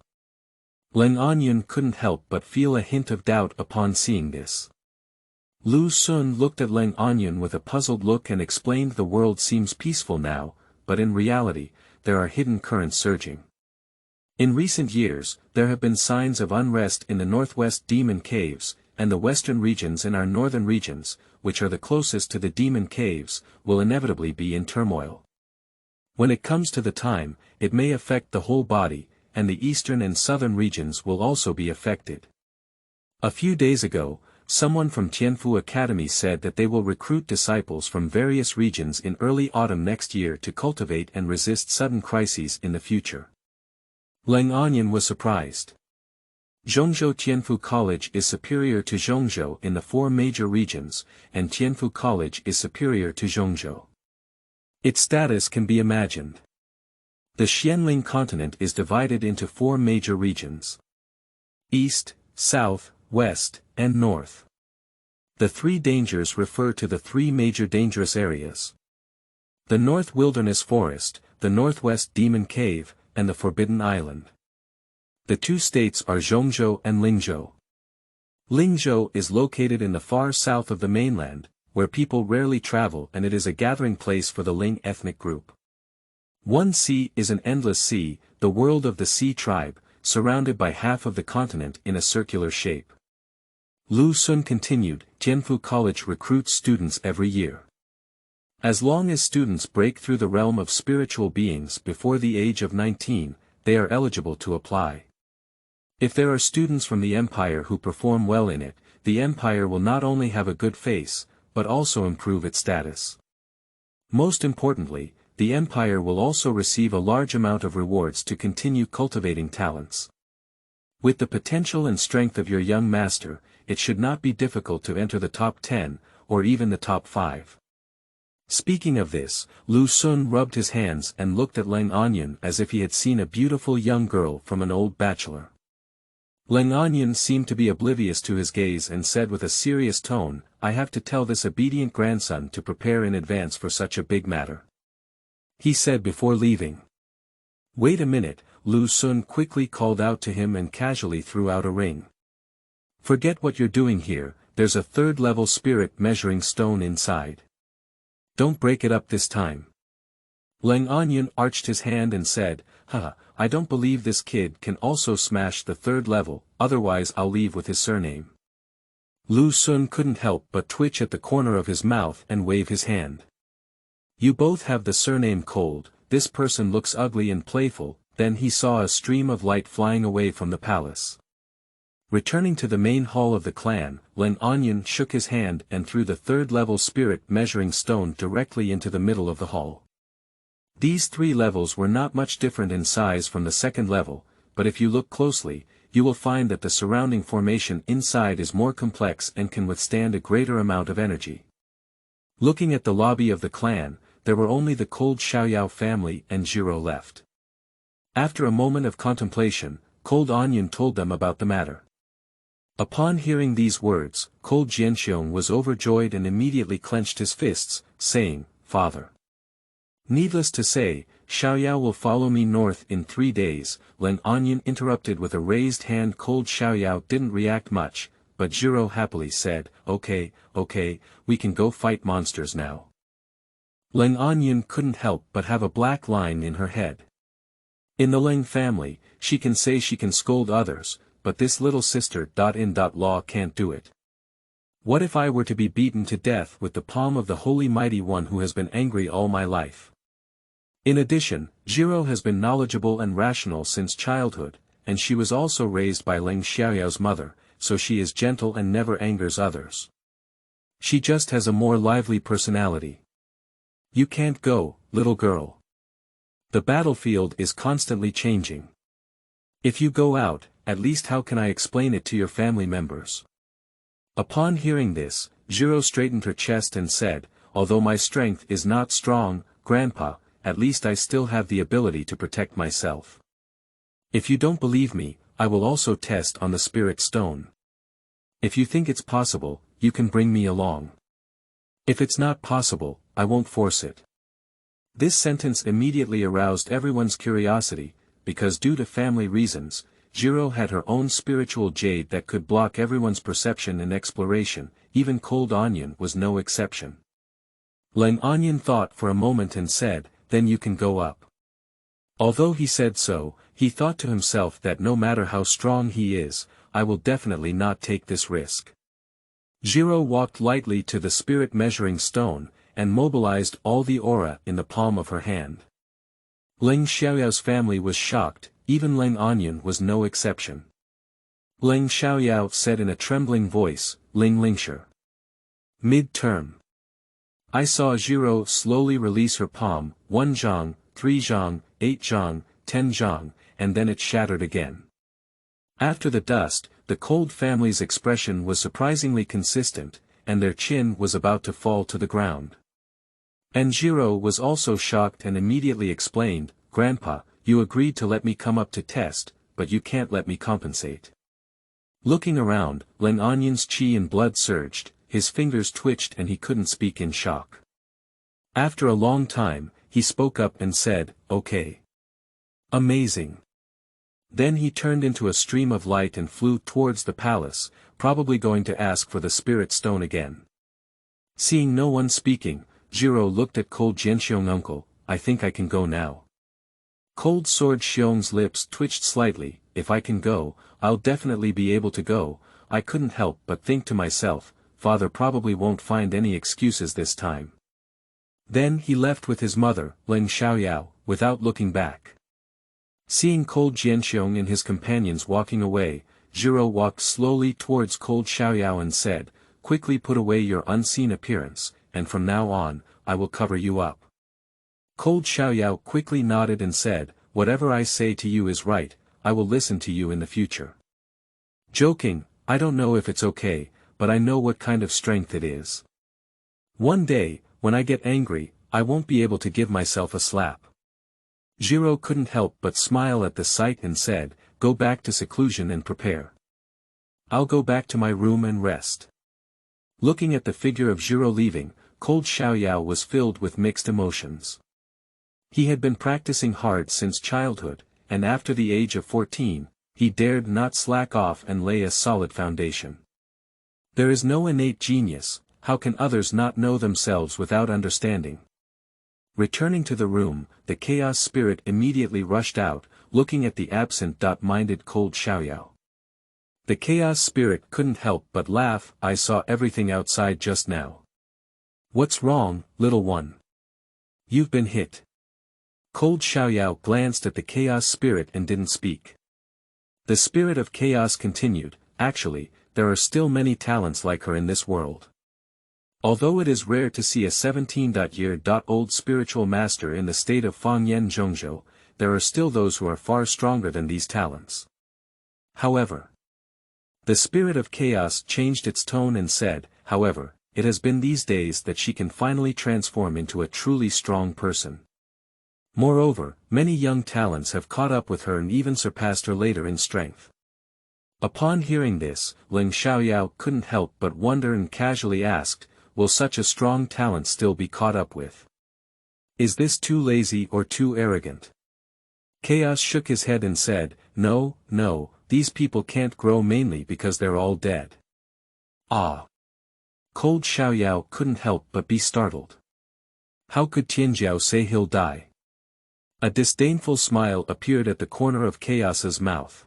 Leng Anyun couldn't help but feel a hint of doubt upon seeing this. Lu Sun looked at Leng Anyun with a puzzled look and explained, the world seems peaceful now, but in reality, there are hidden currents surging. In recent years, there have been signs of unrest in the northwest demon caves, and the western regions in our northern regions, which are the closest to the demon caves, will inevitably be in turmoil. When it comes to the time, it may affect the whole body, and the eastern and southern regions will also be affected. A few days ago, someone from Tianfu Academy said that they will recruit disciples from various regions in early autumn next year to cultivate and resist sudden crises in the future. Leng Anyun was surprised. Zhongzhou Tianfu College is superior to Zhongzhou in the 4 major regions, and Tianfu College is superior to Zhongzhou. Its status can be imagined. The Xuanling Continent is divided into 4 major regions: East, South, West, and North. The 3 dangers refer to the 3 major dangerous areas: the North Wilderness Forest, the Northwest Demon Cave, and the Forbidden Island. The 2 states are Zhongzhou and Lingzhou. Lingzhou is located in the far south of the mainland, where people rarely travel, and it is a gathering place for the Ling ethnic group. One sea is an endless sea, the world of the Sea tribe, surrounded by half of the continent in a circular shape. Lu Sun continued, Tianfu College recruits students every year. As long as students break through the realm of spiritual beings before the age of 19, they are eligible to apply. If there are students from the empire who perform well in it, the empire will not only have a good face, but also improve its status. Most importantly, the empire will also receive a large amount of rewards to continue cultivating talents. With the potential and strength of your young master, it should not be difficult to enter the top 10, or even the top 5. Speaking of this, Lu Sun rubbed his hands and looked at Leng Anyun as if he had seen a beautiful young girl from an old bachelor. Leng Anyun seemed to be oblivious to his gaze and said with a serious tone, I have to tell this obedient grandson to prepare in advance for such a big matter. He said before leaving. Wait a minute, Lu Sun quickly called out to him and casually threw out a ring. Forget what you're doing here, there's a 3rd-level spirit measuring stone inside. Don't break it up this time. Leng Anyun arched his hand and said, I don't believe this kid can also smash the 3rd level, otherwise I'll leave with his surname. Lu Sun couldn't help but twitch at the corner of his mouth and wave his hand. You both have the surname Cold, this person looks ugly and playful. Then he saw a stream of light flying away from the palace. Returning to the main hall of the clan, Leng Anyun shook his hand and threw the 3rd-level spirit measuring stone directly into the middle of the hall. These 3 levels were not much different in size from the 2nd level, but if you look closely, you will find that the surrounding formation inside is more complex and can withstand a greater amount of energy. Looking at the lobby of the clan, there were only the Cold Xiaoyao family and Zhirou left. After a moment of contemplation, Cold Anyun told them about the matter. Upon hearing these words, Cold Jianxiong was overjoyed and immediately clenched his fists, saying, Father. Needless to say, Xiaoyao will follow me north in 3 days. Leng Anyun interrupted with a raised hand. Cold Xiaoyao didn't react much, but Zhirou happily said, Okay, we can go fight monsters now. Leng Anyun couldn't help but have a black line in her head. In the Leng family, she can say she can scold others, but this little sister. Law can't do it. What if I were to be beaten to death with the palm of the Holy Mighty One who has been angry all my life? In addition, Zhirou has been knowledgeable and rational since childhood, and she was also raised by Leng Xiaoyao's mother, so she is gentle and never angers others. She just has a more lively personality. You can't go, little girl. The battlefield is constantly changing. If you go out, at least how can I explain it to your family members? Upon hearing this, Zhirou straightened her chest and said, Although my strength is not strong, Grandpa, at least I still have the ability to protect myself. If you don't believe me, I will also test on the spirit stone. If you think it's possible, you can bring me along. If it's not possible, I won't force it." This sentence immediately aroused everyone's curiosity, because due to family reasons, Zhirou had her own spiritual jade that could block everyone's perception and exploration, even Cold Onion was no exception. Lang Onion thought for a moment and said, "Then you can go up." Although he said so, he thought to himself that no matter how strong he is, I will definitely not take this risk. Zhirou walked lightly to the spirit measuring stone, and mobilized all the aura in the palm of her hand. Leng Xiaoyao's family was shocked, even Lang Onion was no exception. Leng Xiaoyao said in a trembling voice, "Ling Lingshi. Mid-term." I saw Zhirou slowly release her palm, 1 zhang, 3 zhang, 8 zhang, 10 zhang, and then it shattered again. After the dust, the Cold family's expression was surprisingly consistent, and their chin was about to fall to the ground. And Zhirou was also shocked and immediately explained, "Grandpa, you agreed to let me come up to test, but you can't let me compensate." Looking around, Lang Onion's chi and blood surged, his fingers twitched and he couldn't speak in shock. After a long time, he spoke up and said, "Okay. Amazing." Then he turned into a stream of light and flew towards the palace, probably going to ask for the spirit stone again. Seeing no one speaking, Zhirou looked at Cold Jianxiong. "Uncle, I think I can go now." Cold Sword Xiong's lips twitched slightly. "If I can go, I'll definitely be able to go." I couldn't help but think to myself, "Father probably won't find any excuses this time." Then he left with his mother, Leng Xiaoyao, without looking back. Seeing Cold Jianxiong and his companions walking away, Zhirou walked slowly towards Cold Xiaoyao and said, "Quickly put away your unseen appearance, and from now on, I will cover you up." Cold Xiaoyao quickly nodded and said, "Whatever I say to you is right, I will listen to you in the future." Joking, "I don't know if it's okay, but I know what kind of strength it is. One day, when I get angry, I won't be able to give myself a slap." Zhirou couldn't help but smile at the sight and said, "Go back to seclusion and prepare. I'll go back to my room and rest." Looking at the figure of Zhirou leaving, Cold Xiaoyao was filled with mixed emotions. He had been practicing hard since childhood, and after the age of 14, he dared not slack off and lay a solid foundation. There is no innate genius, how can others not know themselves without understanding? Returning to the room, the chaos spirit immediately rushed out, looking at the absent-minded Cold Xiaoyao. The chaos spirit couldn't help but laugh. "I saw everything outside just now. What's wrong, little one? You've been hit." Cold Xiaoyao glanced at the chaos spirit and didn't speak. The spirit of chaos continued, "Actually, there are still many talents like her in this world. Although it is rare to see a 17-year-old spiritual master in the state of Fangyan Zhongzhou, there are still those who are far stronger than these talents. However, the spirit of chaos changed its tone and said, however, it has been these days that she can finally transform into a truly strong person. Moreover, many young talents have caught up with her and even surpassed her later in strength." Upon hearing this, Leng Xiaoyao couldn't help but wonder and casually asked, "Will such a strong talent still be caught up with? Is this too lazy or too arrogant?" Chaos shook his head and said, No, these people can't grow mainly because they're all dead." Ah! Cold Xiaoyao couldn't help but be startled. How could Tianjiao say he'll die? A disdainful smile appeared at the corner of Chaos's mouth.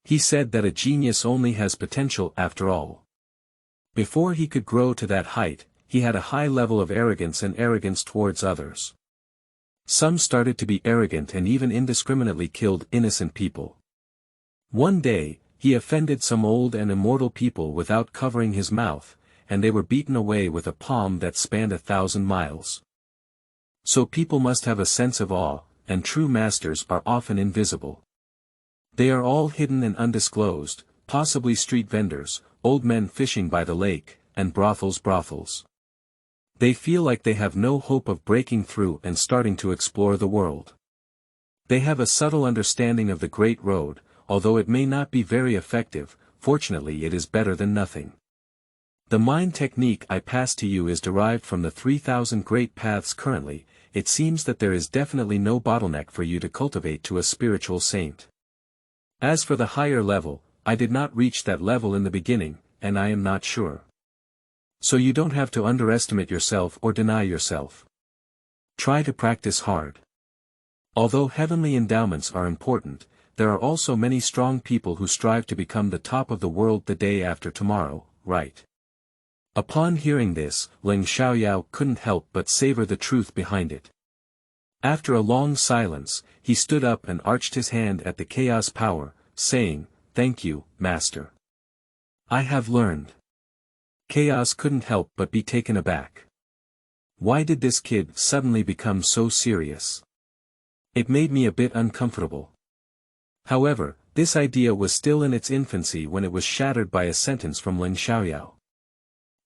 He said that a genius only has potential after all. Before he could grow to that height, he had a high level of arrogance and arrogance towards others. Some started to be arrogant and even indiscriminately killed innocent people. One day, he offended some old and immortal people without covering his mouth, and they were beaten away with a palm that spanned 1,000 miles. So people must have a sense of awe, and true masters are often invisible. They are all hidden and undisclosed, possibly street vendors, old men fishing by the lake, and brothels. They feel like they have no hope of breaking through and starting to explore the world. They have a subtle understanding of the Great Road, although it may not be very effective, fortunately it is better than nothing. The mind technique I pass to you is derived from the 3,000 great paths currently. It seems that there is definitely no bottleneck for you to cultivate to a spiritual saint. As for the higher level, I did not reach that level in the beginning, and I am not sure. So you don't have to underestimate yourself or deny yourself. Try to practice hard. Although heavenly endowments are important, there are also many strong people who strive to become the top of the world the day after tomorrow, right? Upon hearing this, Ling Xiaoyao couldn't help but savor the truth behind it. After a long silence, he stood up and arched his hand at the chaos power, saying, "Thank you, Master. I have learned." Chaos couldn't help but be taken aback. Why did this kid suddenly become so serious? It made me a bit uncomfortable. However, this idea was still in its infancy when it was shattered by a sentence from Ling Xiaoyao.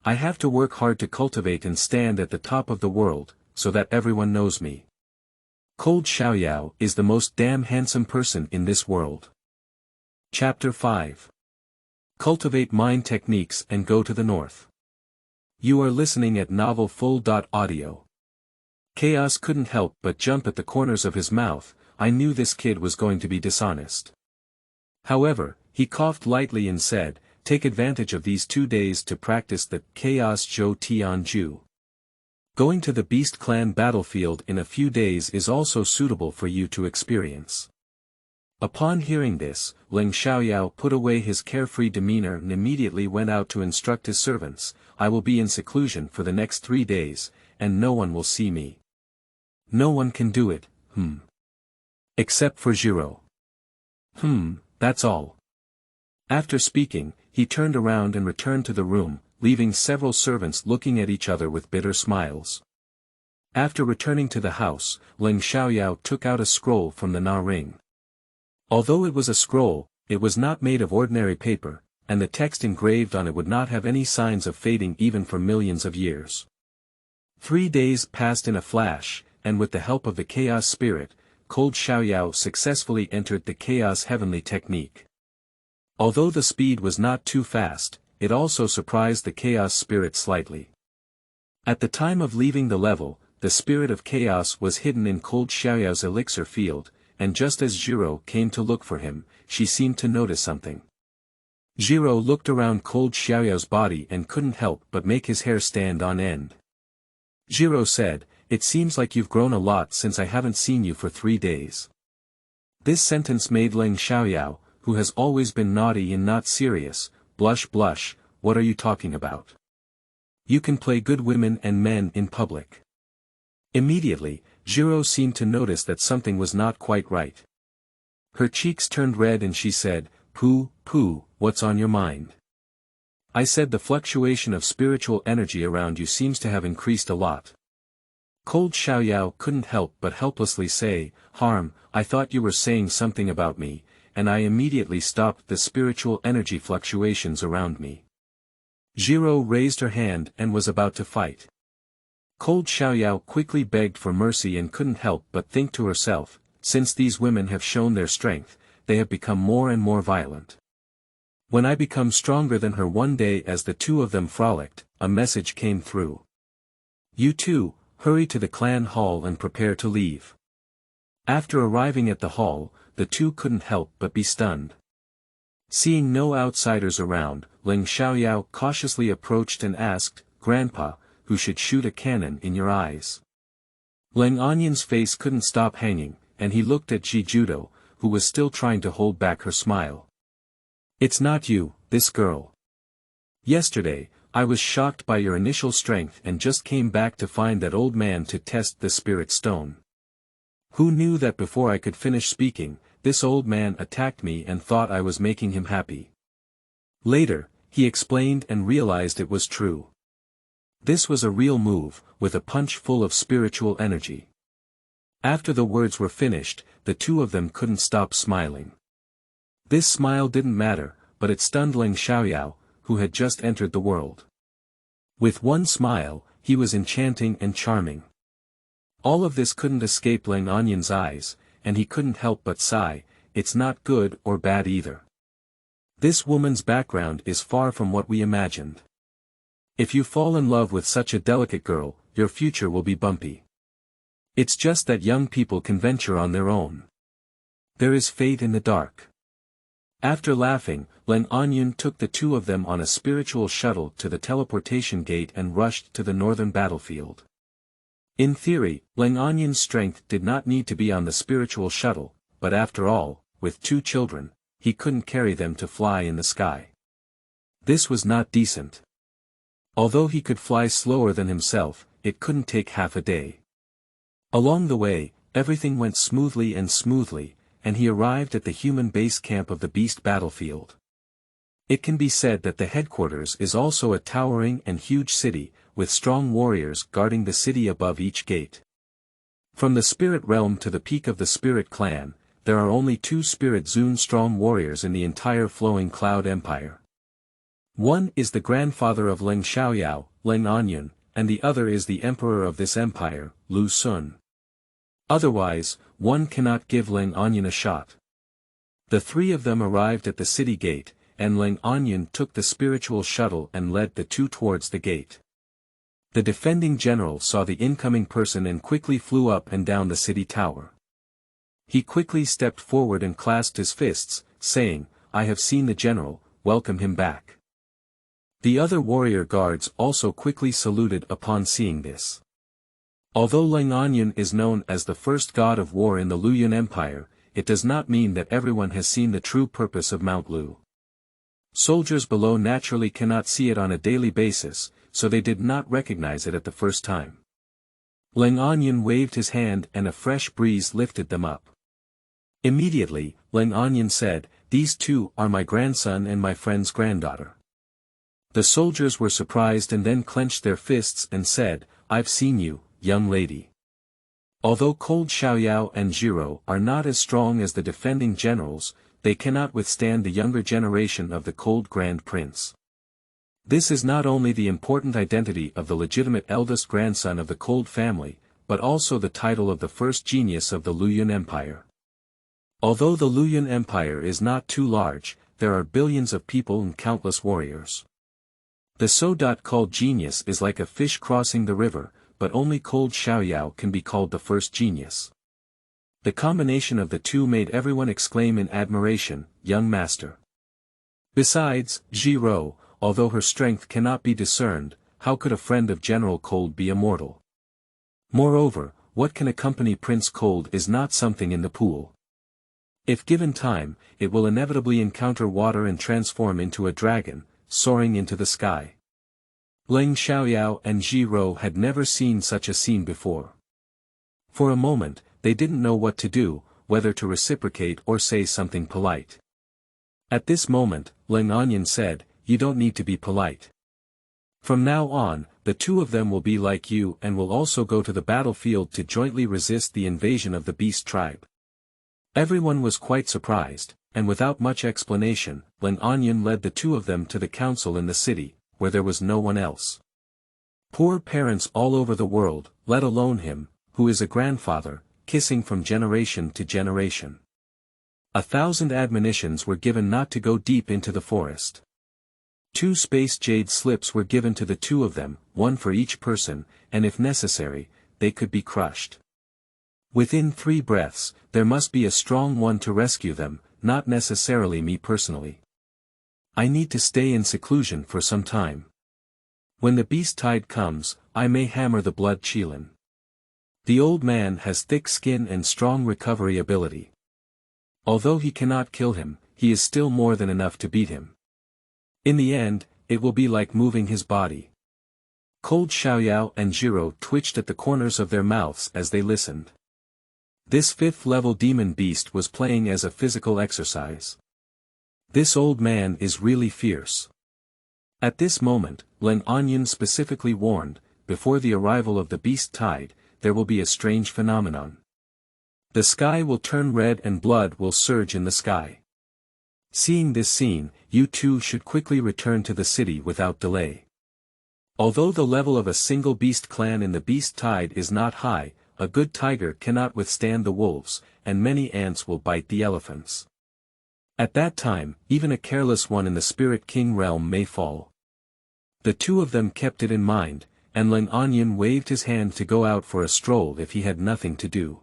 I have to work hard to cultivate and stand at the top of the world, so that everyone knows me. Cold Xiaoyao is the most damn handsome person in this world. Chapter 5. Cultivate mind techniques and go to the north. You are listening at Novel Full.audio. Chaos couldn't help but jump at the corners of his mouth. I knew this kid was going to be dishonest. However, he coughed lightly and said, "Take advantage of these 2 days to practice the Chaos Zhou Tianju. Going to the Beast Clan battlefield in a few days is also suitable for you to experience." Upon hearing this, Ling Xiaoyao put away his carefree demeanor and immediately went out to instruct his servants. "I will be in seclusion for the next 3 days, and no one will see me." "No one can do it, except for Zhirou." That's all." After speaking, he turned around and returned to the room, leaving several servants looking at each other with bitter smiles. After returning to the house, Ling Xiaoyao took out a scroll from the Na ring. Although it was a scroll, it was not made of ordinary paper, and the text engraved on it would not have any signs of fading even for millions of years. 3 days passed in a flash, and with the help of the Chaos Spirit, Cold Xiaoyao successfully entered the Chaos Heavenly Technique. Although the speed was not too fast, it also surprised the Chaos Spirit slightly. At the time of leaving the level, the Spirit of Chaos was hidden in Cold Xiaoyao's elixir field, and just as Zhirou came to look for him, she seemed to notice something. Zhirou looked around Cold Xiaoyao's body and couldn't help but make his hair stand on end. Zhirou said, "It seems like you've grown a lot since I haven't seen you for 3 days." This sentence made Ling Xiaoyao, who has always been naughty and not serious, blush. "What are you talking about? You can play good women and men in public." Immediately, Zhirou seemed to notice that something was not quite right. Her cheeks turned red and she said, Pooh, what's on your mind?" "I said the fluctuation of spiritual energy around you seems to have increased a lot." Cold Xiaoyao couldn't help but helplessly say, I thought you were saying something about me, and I immediately stopped the spiritual energy fluctuations around me." Zhirou raised her hand and was about to fight. Cold Xiaoyao quickly begged for mercy and couldn't help but think to herself, since these women have shown their strength, they have become more and more violent. When I become stronger than her one day as the two of them frolicked, a message came through. "You two, hurry to the clan hall and prepare to leave." After arriving at the hall, the two couldn't help but be stunned. Seeing no outsiders around, Ling Xiaoyao cautiously approached and asked, "Grandpa, who should shoot a cannon in your eyes?" Ling Onion's face couldn't stop hanging, and he looked at Ji Judo, who was still trying to hold back her smile. "It's not you, this girl. Yesterday, I was shocked by your initial strength and just came back to find that old man to test the spirit stone. Who knew that before I could finish speaking, this old man attacked me and thought I was making him happy. Later, he explained and realized it was true. This was a real move, with a punch full of spiritual energy." After the words were finished, the two of them couldn't stop smiling. This smile didn't matter, but it stunned Ling Xiaoyao, who had just entered the world. With one smile, he was enchanting and charming. All of this couldn't escape Lang Onyan's eyes, and he couldn't help but sigh, it's not good or bad either. This woman's background is far from what we imagined. If you fall in love with such a delicate girl, your future will be bumpy. It's just that young people can venture on their own. There is fate in the dark. After laughing, Lang Onyan took the two of them on a spiritual shuttle to the teleportation gate and rushed to the northern battlefield. In theory, Lang Onyan's strength did not need to be on the spiritual shuttle, but after all, with two children, he couldn't carry them to fly in the sky. This was not decent. Although he could fly slower than himself, it couldn't take half a day. Along the way, everything went smoothly, and he arrived at the human base camp of the beast battlefield. It can be said that the headquarters is also a towering and huge city, with strong warriors guarding the city above each gate. From the spirit realm to the peak of the spirit clan, there are only 2 spirit Zun strong warriors in the entire flowing cloud empire. One is the grandfather of Lang Xiaoyao, Lang Onyan, and the other is the emperor of this empire, Lu Sun. Otherwise, one cannot give Lang Onyan a shot. The 3 of them arrived at the city gate, and Lang Onyan took the spiritual shuttle and led the 2 towards the gate. The defending general saw the incoming person and quickly flew up and down the city tower. He quickly stepped forward and clasped his fists, saying, "I have seen the general, welcome him back." The other warrior guards also quickly saluted upon seeing this. Although Lang Onyan is known as the first god of war in the Luoyuan Empire, it does not mean that everyone has seen the true purpose of Mount Lu. Soldiers below naturally cannot see it on a daily basis, so they did not recognize it at the first time. Lang Onyan waved his hand and a fresh breeze lifted them up. Immediately, Lang Onyan said, "These 2 are my grandson and my friend's granddaughter." The soldiers were surprised and then clenched their fists and said, "I've seen you, young lady." Although Cold Xiaoyao and Zhirou are not as strong as the defending generals, they cannot withstand the younger generation of the Cold Grand Prince. This is not only the important identity of the legitimate eldest grandson of the Cold family, but also the title of the first genius of the Luoyuan Empire. Although the Luoyuan Empire is not too large, there are billions of people and countless warriors. The so-called genius is like a fish crossing the river, but only Cold Xiaoyao can be called the first genius. The combination of the 2 made everyone exclaim in admiration, "Young master." Besides, Zhirou, although her strength cannot be discerned, how could a friend of General Cold be immortal? Moreover, what can accompany Prince Cold is not something in the pool. If given time, it will inevitably encounter water and transform into a dragon, soaring into the sky. Lang Xiaoyao and Zhirou had never seen such a scene before. For a moment, they didn't know what to do, whether to reciprocate or say something polite. At this moment, Lang Onyan said, "You don't need to be polite. From now on, the 2 of them will be like you and will also go to the battlefield to jointly resist the invasion of the beast tribe." Everyone was quite surprised, and without much explanation, Lang Onyan led the 2 of them to the council in the city, where there was no one else. Poor parents all over the world, let alone him, who is a grandfather, kissing from generation to generation. 1,000 admonitions were given not to go deep into the forest. 2 space jade slips were given to the 2 of them, 1 for each person, and if necessary, they could be crushed. Within 3 breaths, there must be a strong one to rescue them, not necessarily me personally. I need to stay in seclusion for some time. When the beast tide comes, I may hammer the blood Qilin. The old man has thick skin and strong recovery ability. Although he cannot kill him, he is still more than enough to beat him. In the end, it will be like moving his body. Cold Xiaoyao and Zhirou twitched at the corners of their mouths as they listened. This 5th-level demon beast was playing as a physical exercise. This old man is really fierce. At this moment, Lang Onyan specifically warned, before the arrival of the beast tide, there will be a strange phenomenon. The sky will turn red and blood will surge in the sky. Seeing this scene, you 2 should quickly return to the city without delay. Although the level of a single beast clan in the beast tide is not high, a good tiger cannot withstand the wolves, and many ants will bite the elephants. At that time, even a careless one in the Spirit King realm may fall. The two of them kept it in mind, and Ling Onion waved his hand to go out for a stroll if he had nothing to do.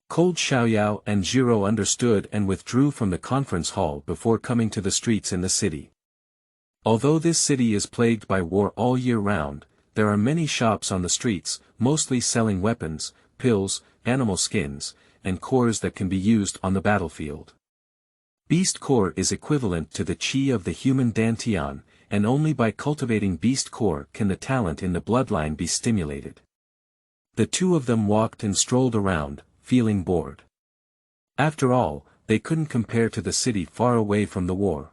Cold Xiaoyao and Zhirou understood and withdrew from the conference hall before coming to the streets in the city. Although this city is plagued by war all year round, there are many shops on the streets, mostly selling weapons, pills, animal skins, and cores that can be used on the battlefield. Beast core is equivalent to the qi of the human dantian, and only by cultivating beast core can the talent in the bloodline be stimulated. The two of them walked and strolled around, feeling bored. After all, they couldn't compare to the city far away from the war.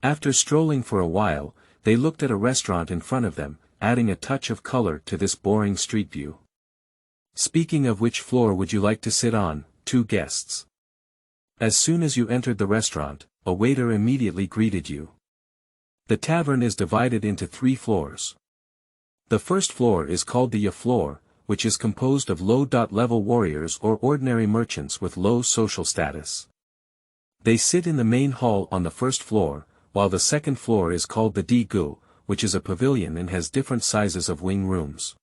After strolling for a while, they looked at a restaurant in front of them, adding a touch of color to this boring street view. Speaking of which floor would you like to sit on, two guests? As soon as you entered the restaurant, a waiter immediately greeted you. The tavern is divided into 3 floors. The first floor is called the Ya floor, which is composed of low-level warriors or ordinary merchants with low social status. They sit in the main hall on the first floor, while the second floor is called the Di Gu, which is a pavilion and has different sizes of wing rooms.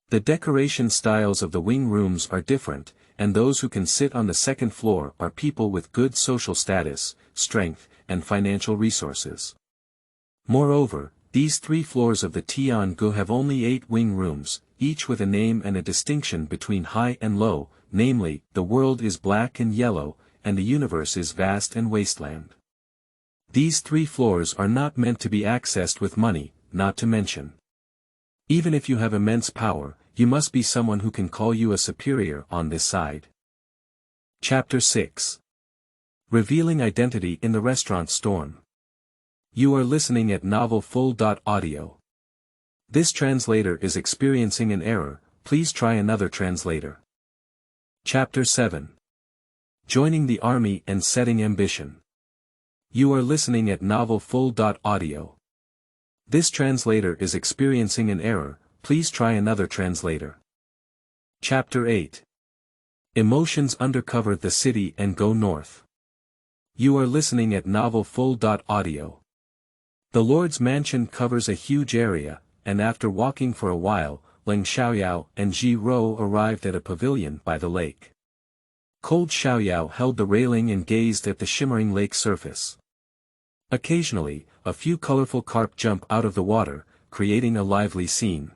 The decoration styles of the wing rooms are different, and those who can sit on the second floor are people with good social status, strength, and financial resources. Moreover, these 3 floors of the Tianfu have only 8 wing rooms, each with a name and a distinction between high and low, namely, the world is black and yellow, and the universe is vast and wasteland. These 3 floors are not meant to be accessed with money, not to mention. Even if you have immense power, you must be someone who can call you a superior on this side. Chapter 6. Revealing Identity in the Restaurant Storm. You are listening at novelfull.audio. This translator is experiencing an error, please try another translator. Chapter 7. Joining the Army and Setting Ambition. You are listening at novelfull.audio. This translator is experiencing an error, please try another translator. Chapter 8. Emotions Undercover the City and Go North. You are listening at novelfull.audio. The Lord's mansion covers a huge area, and after walking for a while, Ling Xiaoyao and Zhirou arrived at a pavilion by the lake. Cold Xiaoyao held the railing and gazed at the shimmering lake surface. Occasionally, a few colorful carp jump out of the water, creating a lively scene.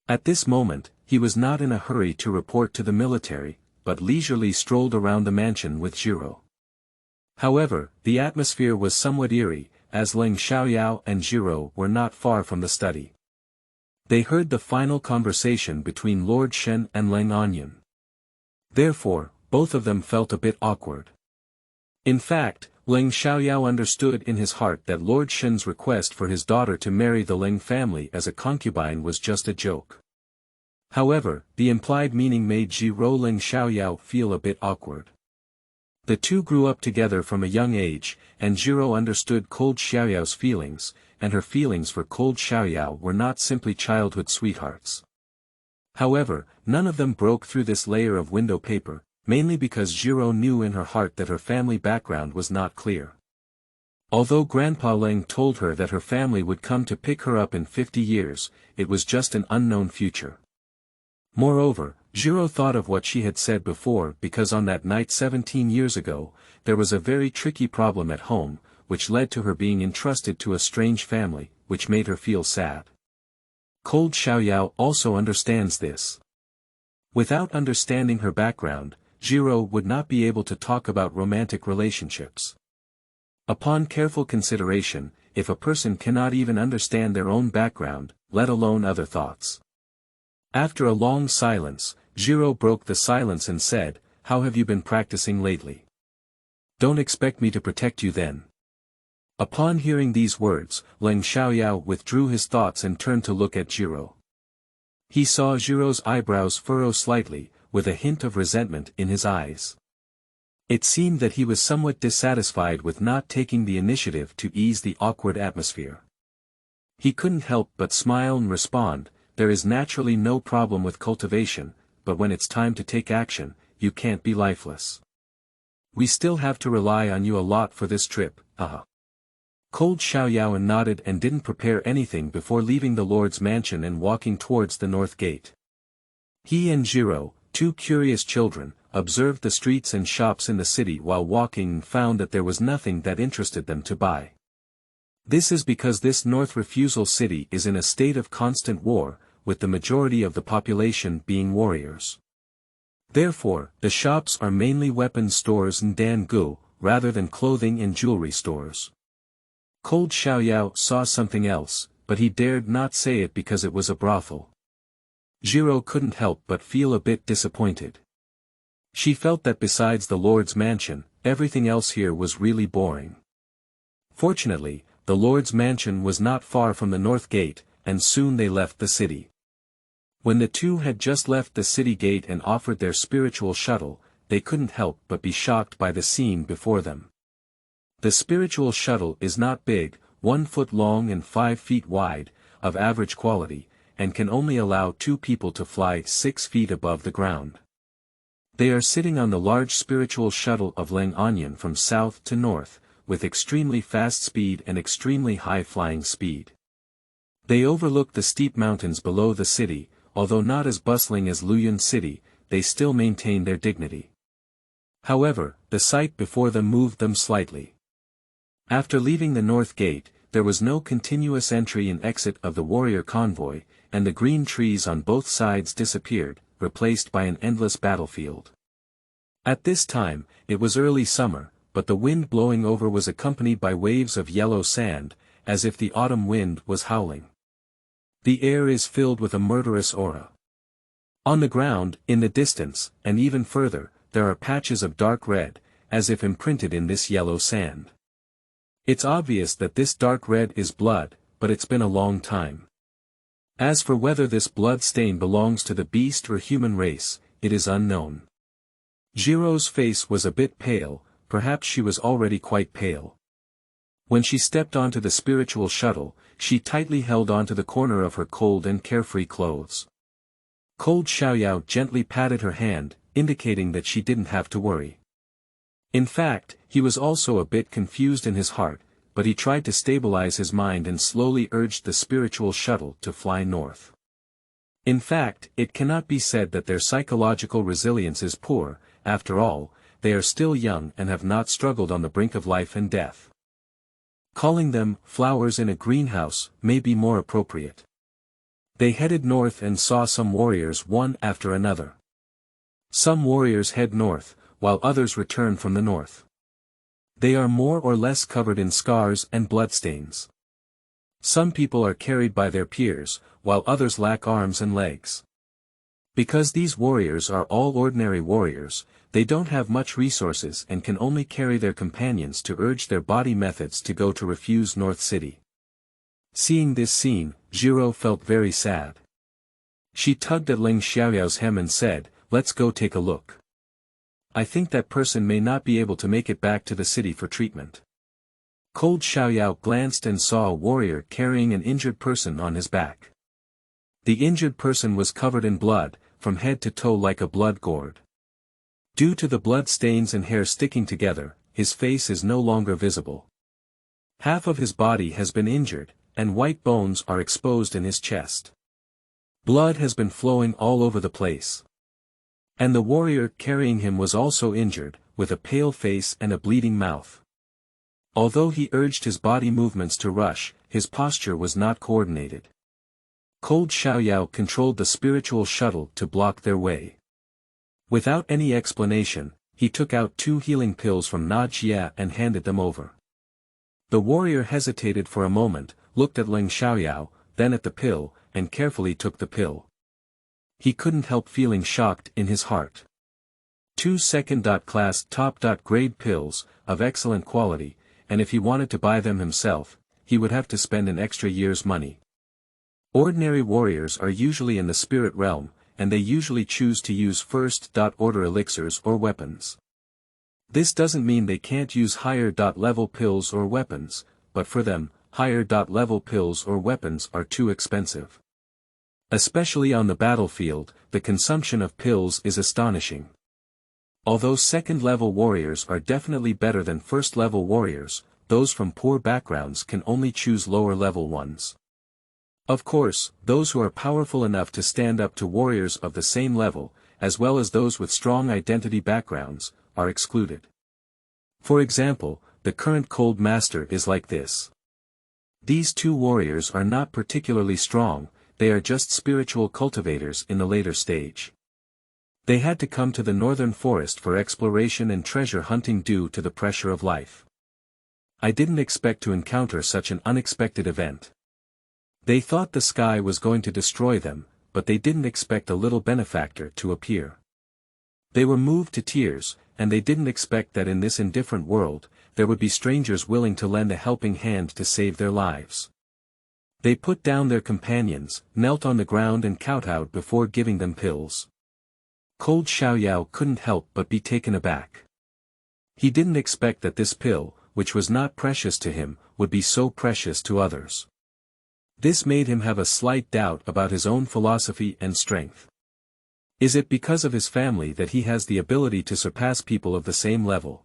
At this moment, he was not in a hurry to report to the military, but leisurely strolled around the mansion with Zhirou. However, the atmosphere was somewhat eerie, as Ling Xiaoyao and Zhirou were not far from the study. They heard the final conversation between Lord Shen and Ling Onion. Therefore, both of them felt a bit awkward. In fact, Ling Xiaoyao understood in his heart that Lord Shen's request for his daughter to marry the Ling family as a concubine was just a joke. However, the implied meaning made Zhirou Ling Xiaoyao feel a bit awkward. The two grew up together from a young age, and Zhirou understood Cold Xiaoyao's feelings, and her feelings for Cold Xiaoyao were not simply childhood sweethearts. However, none of them broke through this layer of window paper, mainly because Zhirou knew in her heart that her family background was not clear. Although Grandpa Ling told her that her family would come to pick her up in 50 years, it was just an unknown future. Moreover, Zhirou thought of what she had said before because on that night 17 years ago, there was a very tricky problem at home, which led to her being entrusted to a strange family, which made her feel sad. Cold Xiaoyao also understands this. Without understanding her background, Zhirou would not be able to talk about romantic relationships. Upon careful consideration, if a person cannot even understand their own background, let alone other thoughts. After a long silence, Zhirou broke the silence and said, "How have you been practicing lately? Don't expect me to protect you then." Upon hearing these words, Ling Xiaoyao withdrew his thoughts and turned to look at Zhirou. He saw Zhirou's eyebrows furrow slightly, with a hint of resentment in his eyes. It seemed that he was somewhat dissatisfied with not taking the initiative to ease the awkward atmosphere. He couldn't help but smile and respond, "There is naturally no problem with cultivation, but when it's time to take action, you can't be lifeless. We still have to rely on you a lot for this trip, Cold Xiaoyao nodded and didn't prepare anything before leaving the Lord's mansion and walking towards the north gate. He and Zhirou, two curious children, observed the streets and shops in the city while walking and found that there was nothing that interested them to buy. This is because this North Refusal city is in a state of constant war, with the majority of the population being warriors. Therefore, the shops are mainly weapons stores and dangu, rather than clothing and jewelry stores. Cold Xiaoyao saw something else, but he dared not say it because it was a brothel. Zhirou couldn't help but feel a bit disappointed. She felt that besides the Lord's mansion, everything else here was really boring. Fortunately, the Lord's mansion was not far from the north gate, and soon they left the city. When the two had just left the city gate and offered their spiritual shuttle, they couldn't help but be shocked by the scene before them. The spiritual shuttle is not big, 1 foot long and 5 feet wide, of average quality, and can only allow 2 people to fly 6 feet above the ground. They are sitting on the large spiritual shuttle of Leng Onion from south to north, with extremely fast speed and extremely high flying speed. They overlook the steep mountains below the city, although not as bustling as Luoyun City, they still maintain their dignity. However, the sight before them moved them slightly. After leaving the north gate, there was no continuous entry and exit of the warrior convoy, and the green trees on both sides disappeared, replaced by an endless battlefield. At this time, it was early summer, but the wind blowing over was accompanied by waves of yellow sand, as if the autumn wind was howling. The air is filled with a murderous aura. On the ground, in the distance, and even further, there are patches of dark red, as if imprinted in this yellow sand. It's obvious that this dark red is blood, but it's been a long time. As for whether this blood stain belongs to the beast or human race, it is unknown. Zhirou's face was a bit pale, perhaps she was already quite pale. When she stepped onto the spiritual shuttle, she tightly held onto the corner of her cold and carefree clothes. Cold Xiaoyao gently patted her hand, indicating that she didn't have to worry. In fact, he was also a bit confused in his heart, but he tried to stabilize his mind and slowly urged the spiritual shuttle to fly north. In fact, it cannot be said that their psychological resilience is poor, after all, they are still young and have not struggled on the brink of life and death. Calling them flowers in a greenhouse may be more appropriate. They headed north and saw some warriors one after another. Some warriors head north, while others return from the north. They are more or less covered in scars and bloodstains. Some people are carried by their peers, while others lack arms and legs. Because these warriors are all ordinary warriors, they don't have much resources and can only carry their companions to urge their body methods to go to Refuse North City. Seeing this scene, Zhirou felt very sad. She tugged at Ling Xiaoyao's hem and said, "Let's go take a look. I think that person may not be able to make it back to the city for treatment." Cold Xiaoyao glanced and saw a warrior carrying an injured person on his back. The injured person was covered in blood, from head to toe like a blood gourd. Due to the blood stains and hair sticking together, his face is no longer visible. Half of his body has been injured, and white bones are exposed in his chest. Blood has been flowing all over the place. And the warrior carrying him was also injured, with a pale face and a bleeding mouth. Although he urged his body movements to rush, his posture was not coordinated. Cold Xiaoyao controlled the spiritual shuttle to block their way. Without any explanation, he took out 2 healing pills from Na Jia and handed them over. The warrior hesitated for a moment, looked at Ling Xiaoyao, then at the pill, and carefully took the pill. He couldn't help feeling shocked in his heart. 2 second-class top-grade pills, of excellent quality, and if he wanted to buy them himself, he would have to spend an extra year's money. Ordinary warriors are usually in the spirit realm, and they usually choose to use first-order elixirs or weapons. This doesn't mean they can't use higher-level pills or weapons, but for them, higher level pills or weapons are too expensive. Especially on the battlefield, the consumption of pills is astonishing. Although second-level warriors are definitely better than first-level warriors, those from poor backgrounds can only choose lower-level ones. Of course, those who are powerful enough to stand up to warriors of the same level, as well as those with strong identity backgrounds, are excluded. For example, the current Cold Master is like this. These two warriors are not particularly strong, they are just spiritual cultivators in the later stage. They had to come to the northern forest for exploration and treasure hunting due to the pressure of life. I didn't expect to encounter such an unexpected event. They thought the sky was going to destroy them, but they didn't expect a little benefactor to appear. They were moved to tears, and they didn't expect that in this indifferent world, there would be strangers willing to lend a helping hand to save their lives. They put down their companions, knelt on the ground and kowtowed before giving them pills. Cold Xiaoyao couldn't help but be taken aback. He didn't expect that this pill, which was not precious to him, would be so precious to others. This made him have a slight doubt about his own philosophy and strength. Is it because of his family that he has the ability to surpass people of the same level?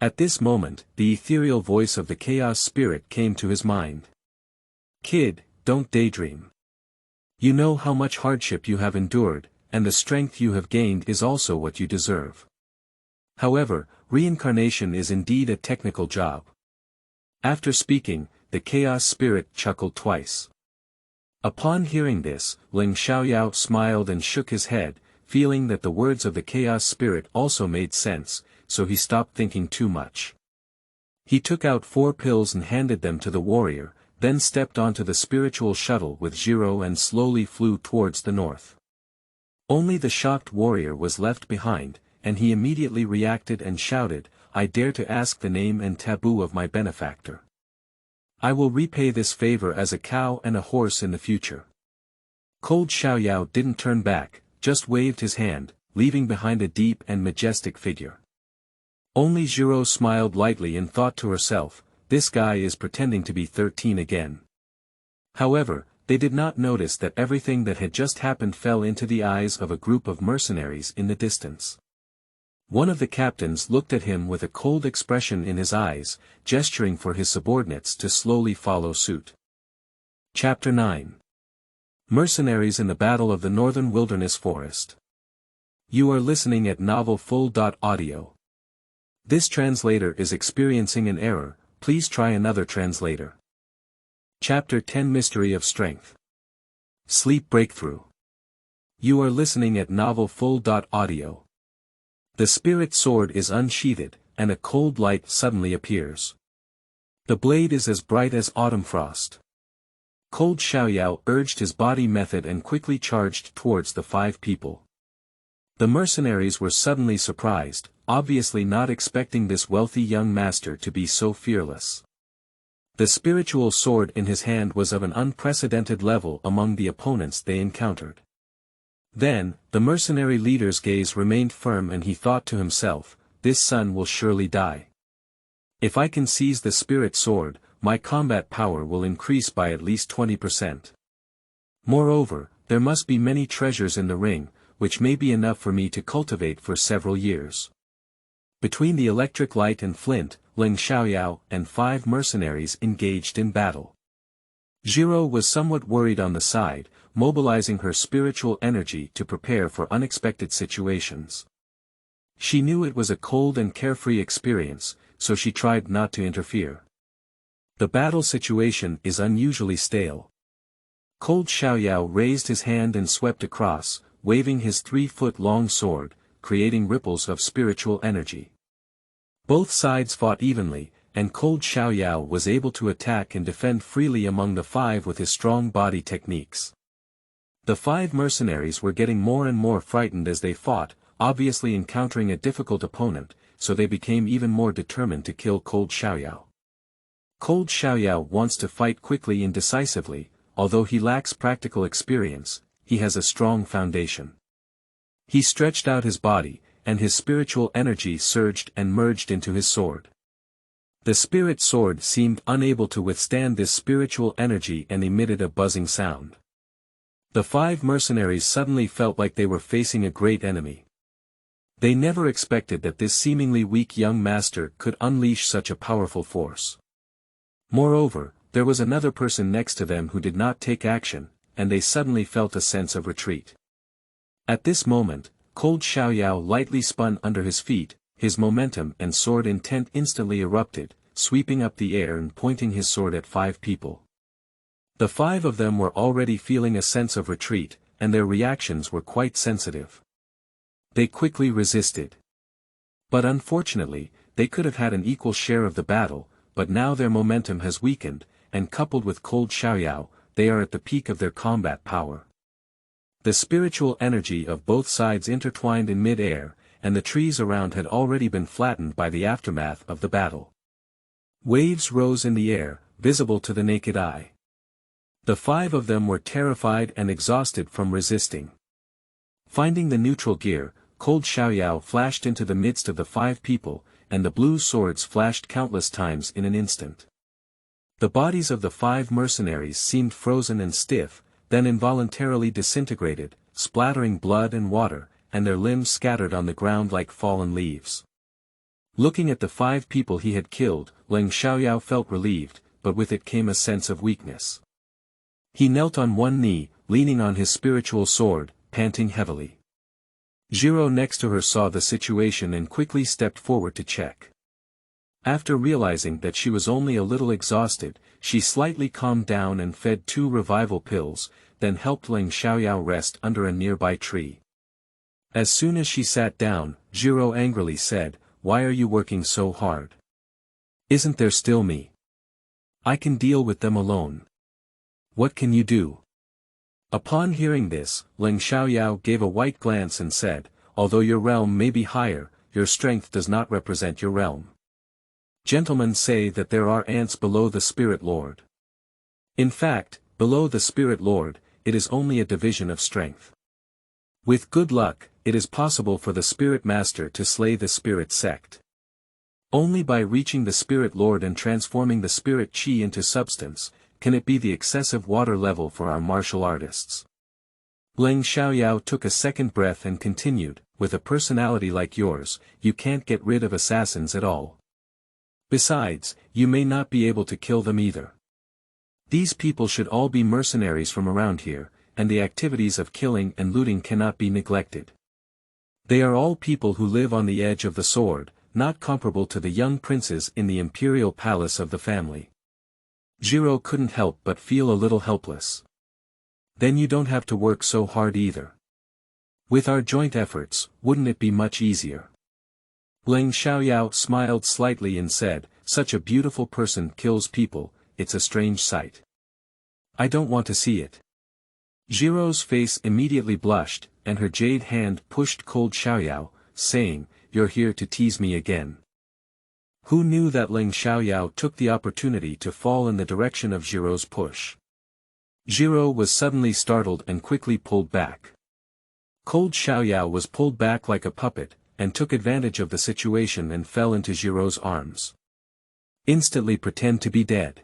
At this moment, the ethereal voice of the chaos spirit came to his mind. Kid, don't daydream. You know how much hardship you have endured, and the strength you have gained is also what you deserve. However, reincarnation is indeed a technical job. After speaking, the chaos spirit chuckled twice. Upon hearing this, Ling Xiaoyao smiled and shook his head, feeling that the words of the chaos spirit also made sense, so he stopped thinking too much. He took out 4 pills and handed them to the warrior, then stepped onto the spiritual shuttle with Zhirou and slowly flew towards the north. Only the shocked warrior was left behind, and he immediately reacted and shouted, "I dare to ask the name and taboo of my benefactor. I will repay this favor as a cow and a horse in the future." Cold Xiaoyao didn't turn back, just waved his hand, leaving behind a deep and majestic figure. Only Zhirou smiled lightly and thought to herself, this guy is pretending to be 13 again. However, they did not notice that everything that had just happened fell into the eyes of a group of mercenaries in the distance. One of the captains looked at him with a cold expression in his eyes, gesturing for his subordinates to slowly follow suit. Chapter 9. Mercenaries in the Battle of the Northern Wilderness Forest. You are listening at novelfull.audio. This translator is experiencing an error, please try another translator. Chapter 10 Mystery of Strength. Sleep Breakthrough. You are listening at novelfull.audio. The spirit sword is unsheathed, and a cold light suddenly appears. The blade is as bright as autumn frost. Cold Xiaoyao urged his body method and quickly charged towards the 5 people. The mercenaries were suddenly surprised, obviously not expecting this wealthy young master to be so fearless. The spiritual sword in his hand was of an unprecedented level among the opponents they encountered. Then, the mercenary leader's gaze remained firm and he thought to himself, this son will surely die. If I can seize the spirit sword, my combat power will increase by at least 20%. Moreover, there must be many treasures in the ring, which may be enough for me to cultivate for several years. Between the electric light and flint, Ling Xiaoyao and 5 mercenaries engaged in battle. Zhirou was somewhat worried on the side, mobilizing her spiritual energy to prepare for unexpected situations. She knew it was a cold and carefree experience, so she tried not to interfere. The battle situation is unusually stale. Cold Xiaoyao raised his hand and swept across, waving his 3-foot-long sword, creating ripples of spiritual energy. Both sides fought evenly, and Cold Xiaoyao was able to attack and defend freely among the 5 with his strong body techniques. The 5 mercenaries were getting more and more frightened as they fought, obviously encountering a difficult opponent, so they became even more determined to kill Cold Xiaoyao. Cold Xiaoyao wants to fight quickly and decisively, although he lacks practical experience, he has a strong foundation. He stretched out his body, and his spiritual energy surged and merged into his sword. The spirit sword seemed unable to withstand this spiritual energy and emitted a buzzing sound. The 5 mercenaries suddenly felt like they were facing a great enemy. They never expected that this seemingly weak young master could unleash such a powerful force. Moreover, there was another person next to them who did not take action, and they suddenly felt a sense of retreat. At this moment, Cold Xiaoyao lightly spun under his feet, his momentum and sword intent instantly erupted, sweeping up the air and pointing his sword at 5 people. The 5 of them were already feeling a sense of retreat, and their reactions were quite sensitive. They quickly resisted. But unfortunately, they could have had an equal share of the battle, but now their momentum has weakened, and coupled with Cold Xiaoyao, they are at the peak of their combat power. The spiritual energy of both sides intertwined in mid-air, and the trees around had already been flattened by the aftermath of the battle. Waves rose in the air, visible to the naked eye. The 5 of them were terrified and exhausted from resisting. Finding the neutral gear, Cold Xiaoyao flashed into the midst of the 5 people, and the blue swords flashed countless times in an instant. The bodies of the 5 mercenaries seemed frozen and stiff, then involuntarily disintegrated, splattering blood and water, and their limbs scattered on the ground like fallen leaves. Looking at the 5 people he had killed, Leng Xiaoyao felt relieved, but with it came a sense of weakness. He knelt on one knee, leaning on his spiritual sword, panting heavily. Zhirou next to her saw the situation and quickly stepped forward to check. After realizing that she was only a little exhausted, she slightly calmed down and fed 2 revival pills, then helped Leng Xiaoyao rest under a nearby tree. As soon as she sat down, Zhirou angrily said, "Why are you working so hard? Isn't there still me? I can deal with them alone. What can you do?" Upon hearing this, Leng Xiaoyao gave a white glance and said, "Although your realm may be higher, your strength does not represent your realm. Gentlemen say that there are ants below the Spirit Lord. In fact, below the Spirit Lord, it is only a division of strength. With good luck, it is possible for the Spirit Master to slay the Spirit Sect. Only by reaching the Spirit Lord and transforming the Spirit Qi into substance, can it be the excessive water level for our martial artists." Leng Xiaoyao took a second breath and continued, "With a personality like yours, you can't get rid of assassins at all. Besides, you may not be able to kill them either. These people should all be mercenaries from around here, and the activities of killing and looting cannot be neglected. They are all people who live on the edge of the sword, not comparable to the young princes in the imperial palace of the family." Zhirou couldn't help but feel a little helpless. "Then you don't have to work so hard either. With our joint efforts, wouldn't it be much easier?" Leng Xiaoyao smiled slightly and said, "Such a beautiful person kills people, it's a strange sight. I don't want to see it." Zhirou's face immediately blushed, and her jade hand pushed Cold Xiaoyao, saying, "You're here to tease me again." Who knew that Leng Xiaoyao took the opportunity to fall in the direction of Zhirou's push? Zhirou was suddenly startled and quickly pulled back. Cold Xiaoyao was pulled back like a puppet, and took advantage of the situation and fell into Zhirou's arms. "Instantly pretend to be dead."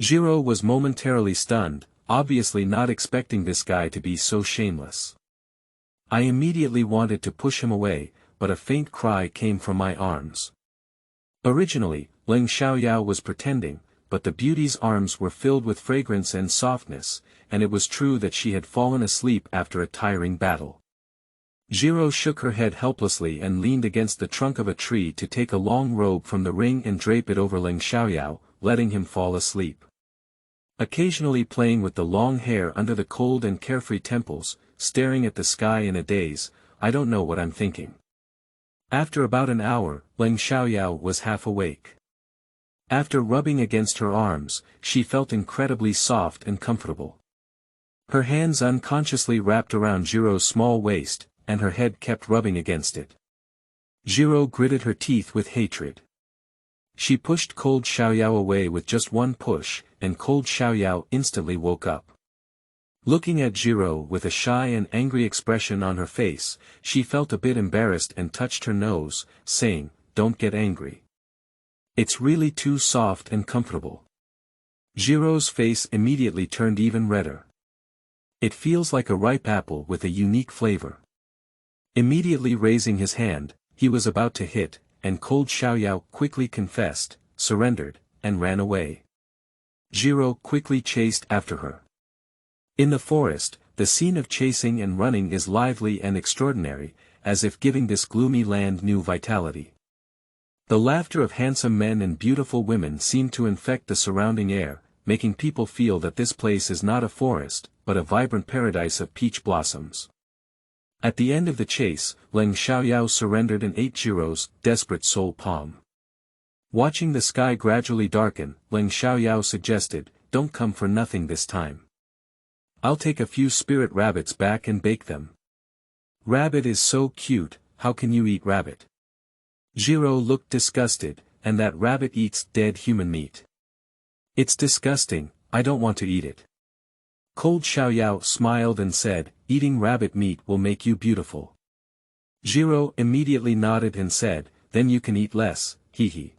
Zhirou was momentarily stunned, obviously not expecting this guy to be so shameless. I immediately wanted to push him away, but a faint cry came from my arms. Originally, Leng Xiaoyao was pretending, but the beauty's arms were filled with fragrance and softness, and it was true that she had fallen asleep after a tiring battle. Zhirou shook her head helplessly and leaned against the trunk of a tree to take a long robe from the ring and drape it over Leng Xiaoyao, letting him fall asleep. Occasionally playing with the long hair under the cold and carefree temples, staring at the sky in a daze, "I don't know what I'm thinking." After about an hour, Leng Xiaoyao was half awake. After rubbing against her arms, she felt incredibly soft and comfortable. Her hands unconsciously wrapped around Zhirou's small waist, and her head kept rubbing against it. Zhirou gritted her teeth with hatred. She pushed Cold Xiaoyao away with just one push, and Cold Xiaoyao instantly woke up. Looking at Zhirou with a shy and angry expression on her face, she felt a bit embarrassed and touched her nose, saying, "Don't get angry. It's really too soft and comfortable. Zhirou's face immediately turned even redder. It feels like a ripe apple with a unique flavor. Immediately raising his hand, he was about to hit, and Cold Xiaoyao quickly confessed, surrendered, and ran away. Zhirou quickly chased after her. In the forest, the scene of chasing and running is lively and extraordinary, as if giving this gloomy land new vitality. The laughter of handsome men and beautiful women seemed to infect the surrounding air, making people feel that this place is not a forest, but a vibrant paradise of peach blossoms. At the end of the chase, Leng Xiaoyao surrendered and ate Zhirou's desperate soul palm. Watching the sky gradually darken, Leng Xiaoyao suggested, "Don't come for nothing this time. I'll take a few spirit rabbits back and bake them." "Rabbit is so cute, how can you eat rabbit?" Zhirou looked disgusted, "And that rabbit eats dead human meat." "It's disgusting, I don't want to eat it." Cold Xiaoyao smiled and said, "Eating rabbit meat will make you beautiful." Zhirou immediately nodded and said, "Then you can eat less, hee.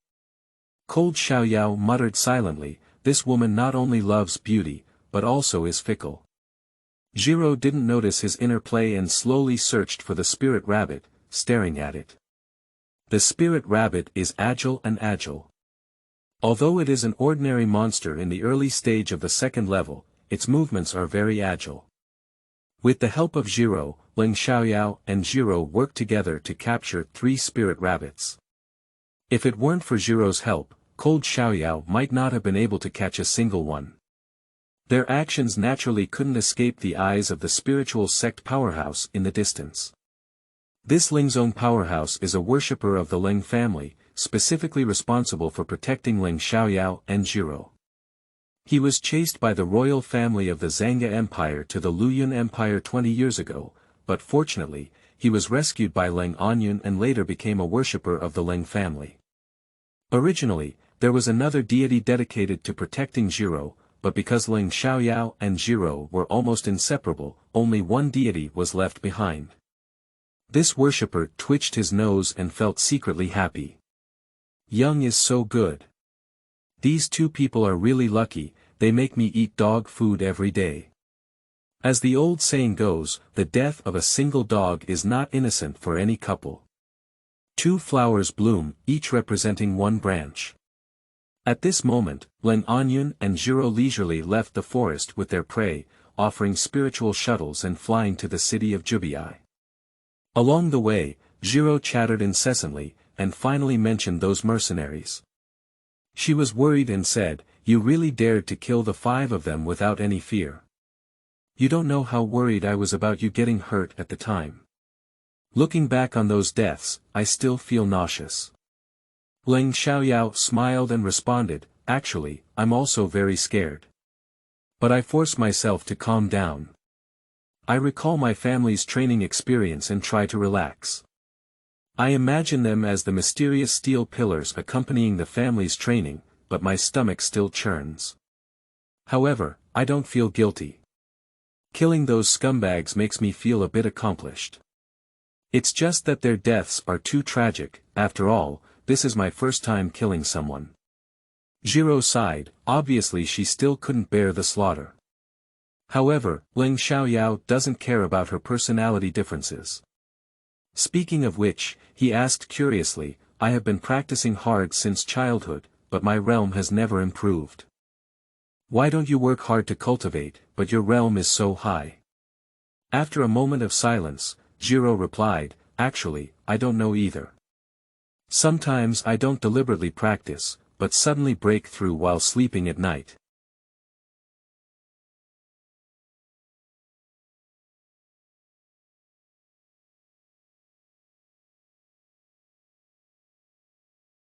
Cold Xiaoyao muttered silently, "This woman not only loves beauty, but also is fickle." Zhirou didn't notice his interplay and slowly searched for the spirit rabbit, staring at it. The spirit rabbit is agile. Although it is an ordinary monster in the early stage of the second level, its movements are very agile. With the help of Zhirou, Leng Xiaoyao and Zhirou worked together to capture 3 spirit rabbits. If it weren't for Zhirou's help, Cold Xiaoyao might not have been able to catch a single one. Their actions naturally couldn't escape the eyes of the spiritual sect powerhouse in the distance. This Lingzong powerhouse is a worshipper of the Leng family, specifically responsible for protecting Leng Xiaoyao and Zhirou. He was chased by the royal family of the Zhanga Empire to the Luyun Empire 20 years ago, but fortunately, he was rescued by Leng Anyun and later became a worshipper of the Leng family. Originally, there was another deity dedicated to protecting Zhirou, but because Leng Xiaoyao and Zhirou were almost inseparable, only one deity was left behind. This worshipper twitched his nose and felt secretly happy. Young is so good. These 2 people are really lucky, they make me eat dog food every day. As the old saying goes, the death of a single dog is not innocent for any couple. 2 flowers bloom, each representing 1 branch. At this moment, Leng Anyun and Zhirou leisurely left the forest with their prey, offering spiritual shuttles and flying to the city of Jubiai. Along the way, Zhirou chattered incessantly, and finally mentioned those mercenaries. She was worried and said, "You really dared to kill the 5 of them without any fear. You don't know how worried I was about you getting hurt at the time. Looking back on those deaths, I still feel nauseous." Leng Xiaoyao smiled and responded, "Actually, I'm also very scared. But I force myself to calm down. I recall my family's training experience and try to relax. I imagine them as the mysterious steel pillars accompanying the family's training, but my stomach still churns. However, I don't feel guilty. Killing those scumbags makes me feel a bit accomplished. It's just that their deaths are too tragic. After all, this is my first time killing someone." Zhirou sighed, obviously she still couldn't bear the slaughter. However, Leng Xiaoyao doesn't care about her personality differences. Speaking of which, he asked curiously, "I have been practicing hard since childhood, but my realm has never improved. Why don't you work hard to cultivate, but your realm is so high?" After a moment of silence, Zhirou replied, "Actually, I don't know either. Sometimes I don't deliberately practice, but suddenly break through while sleeping at night.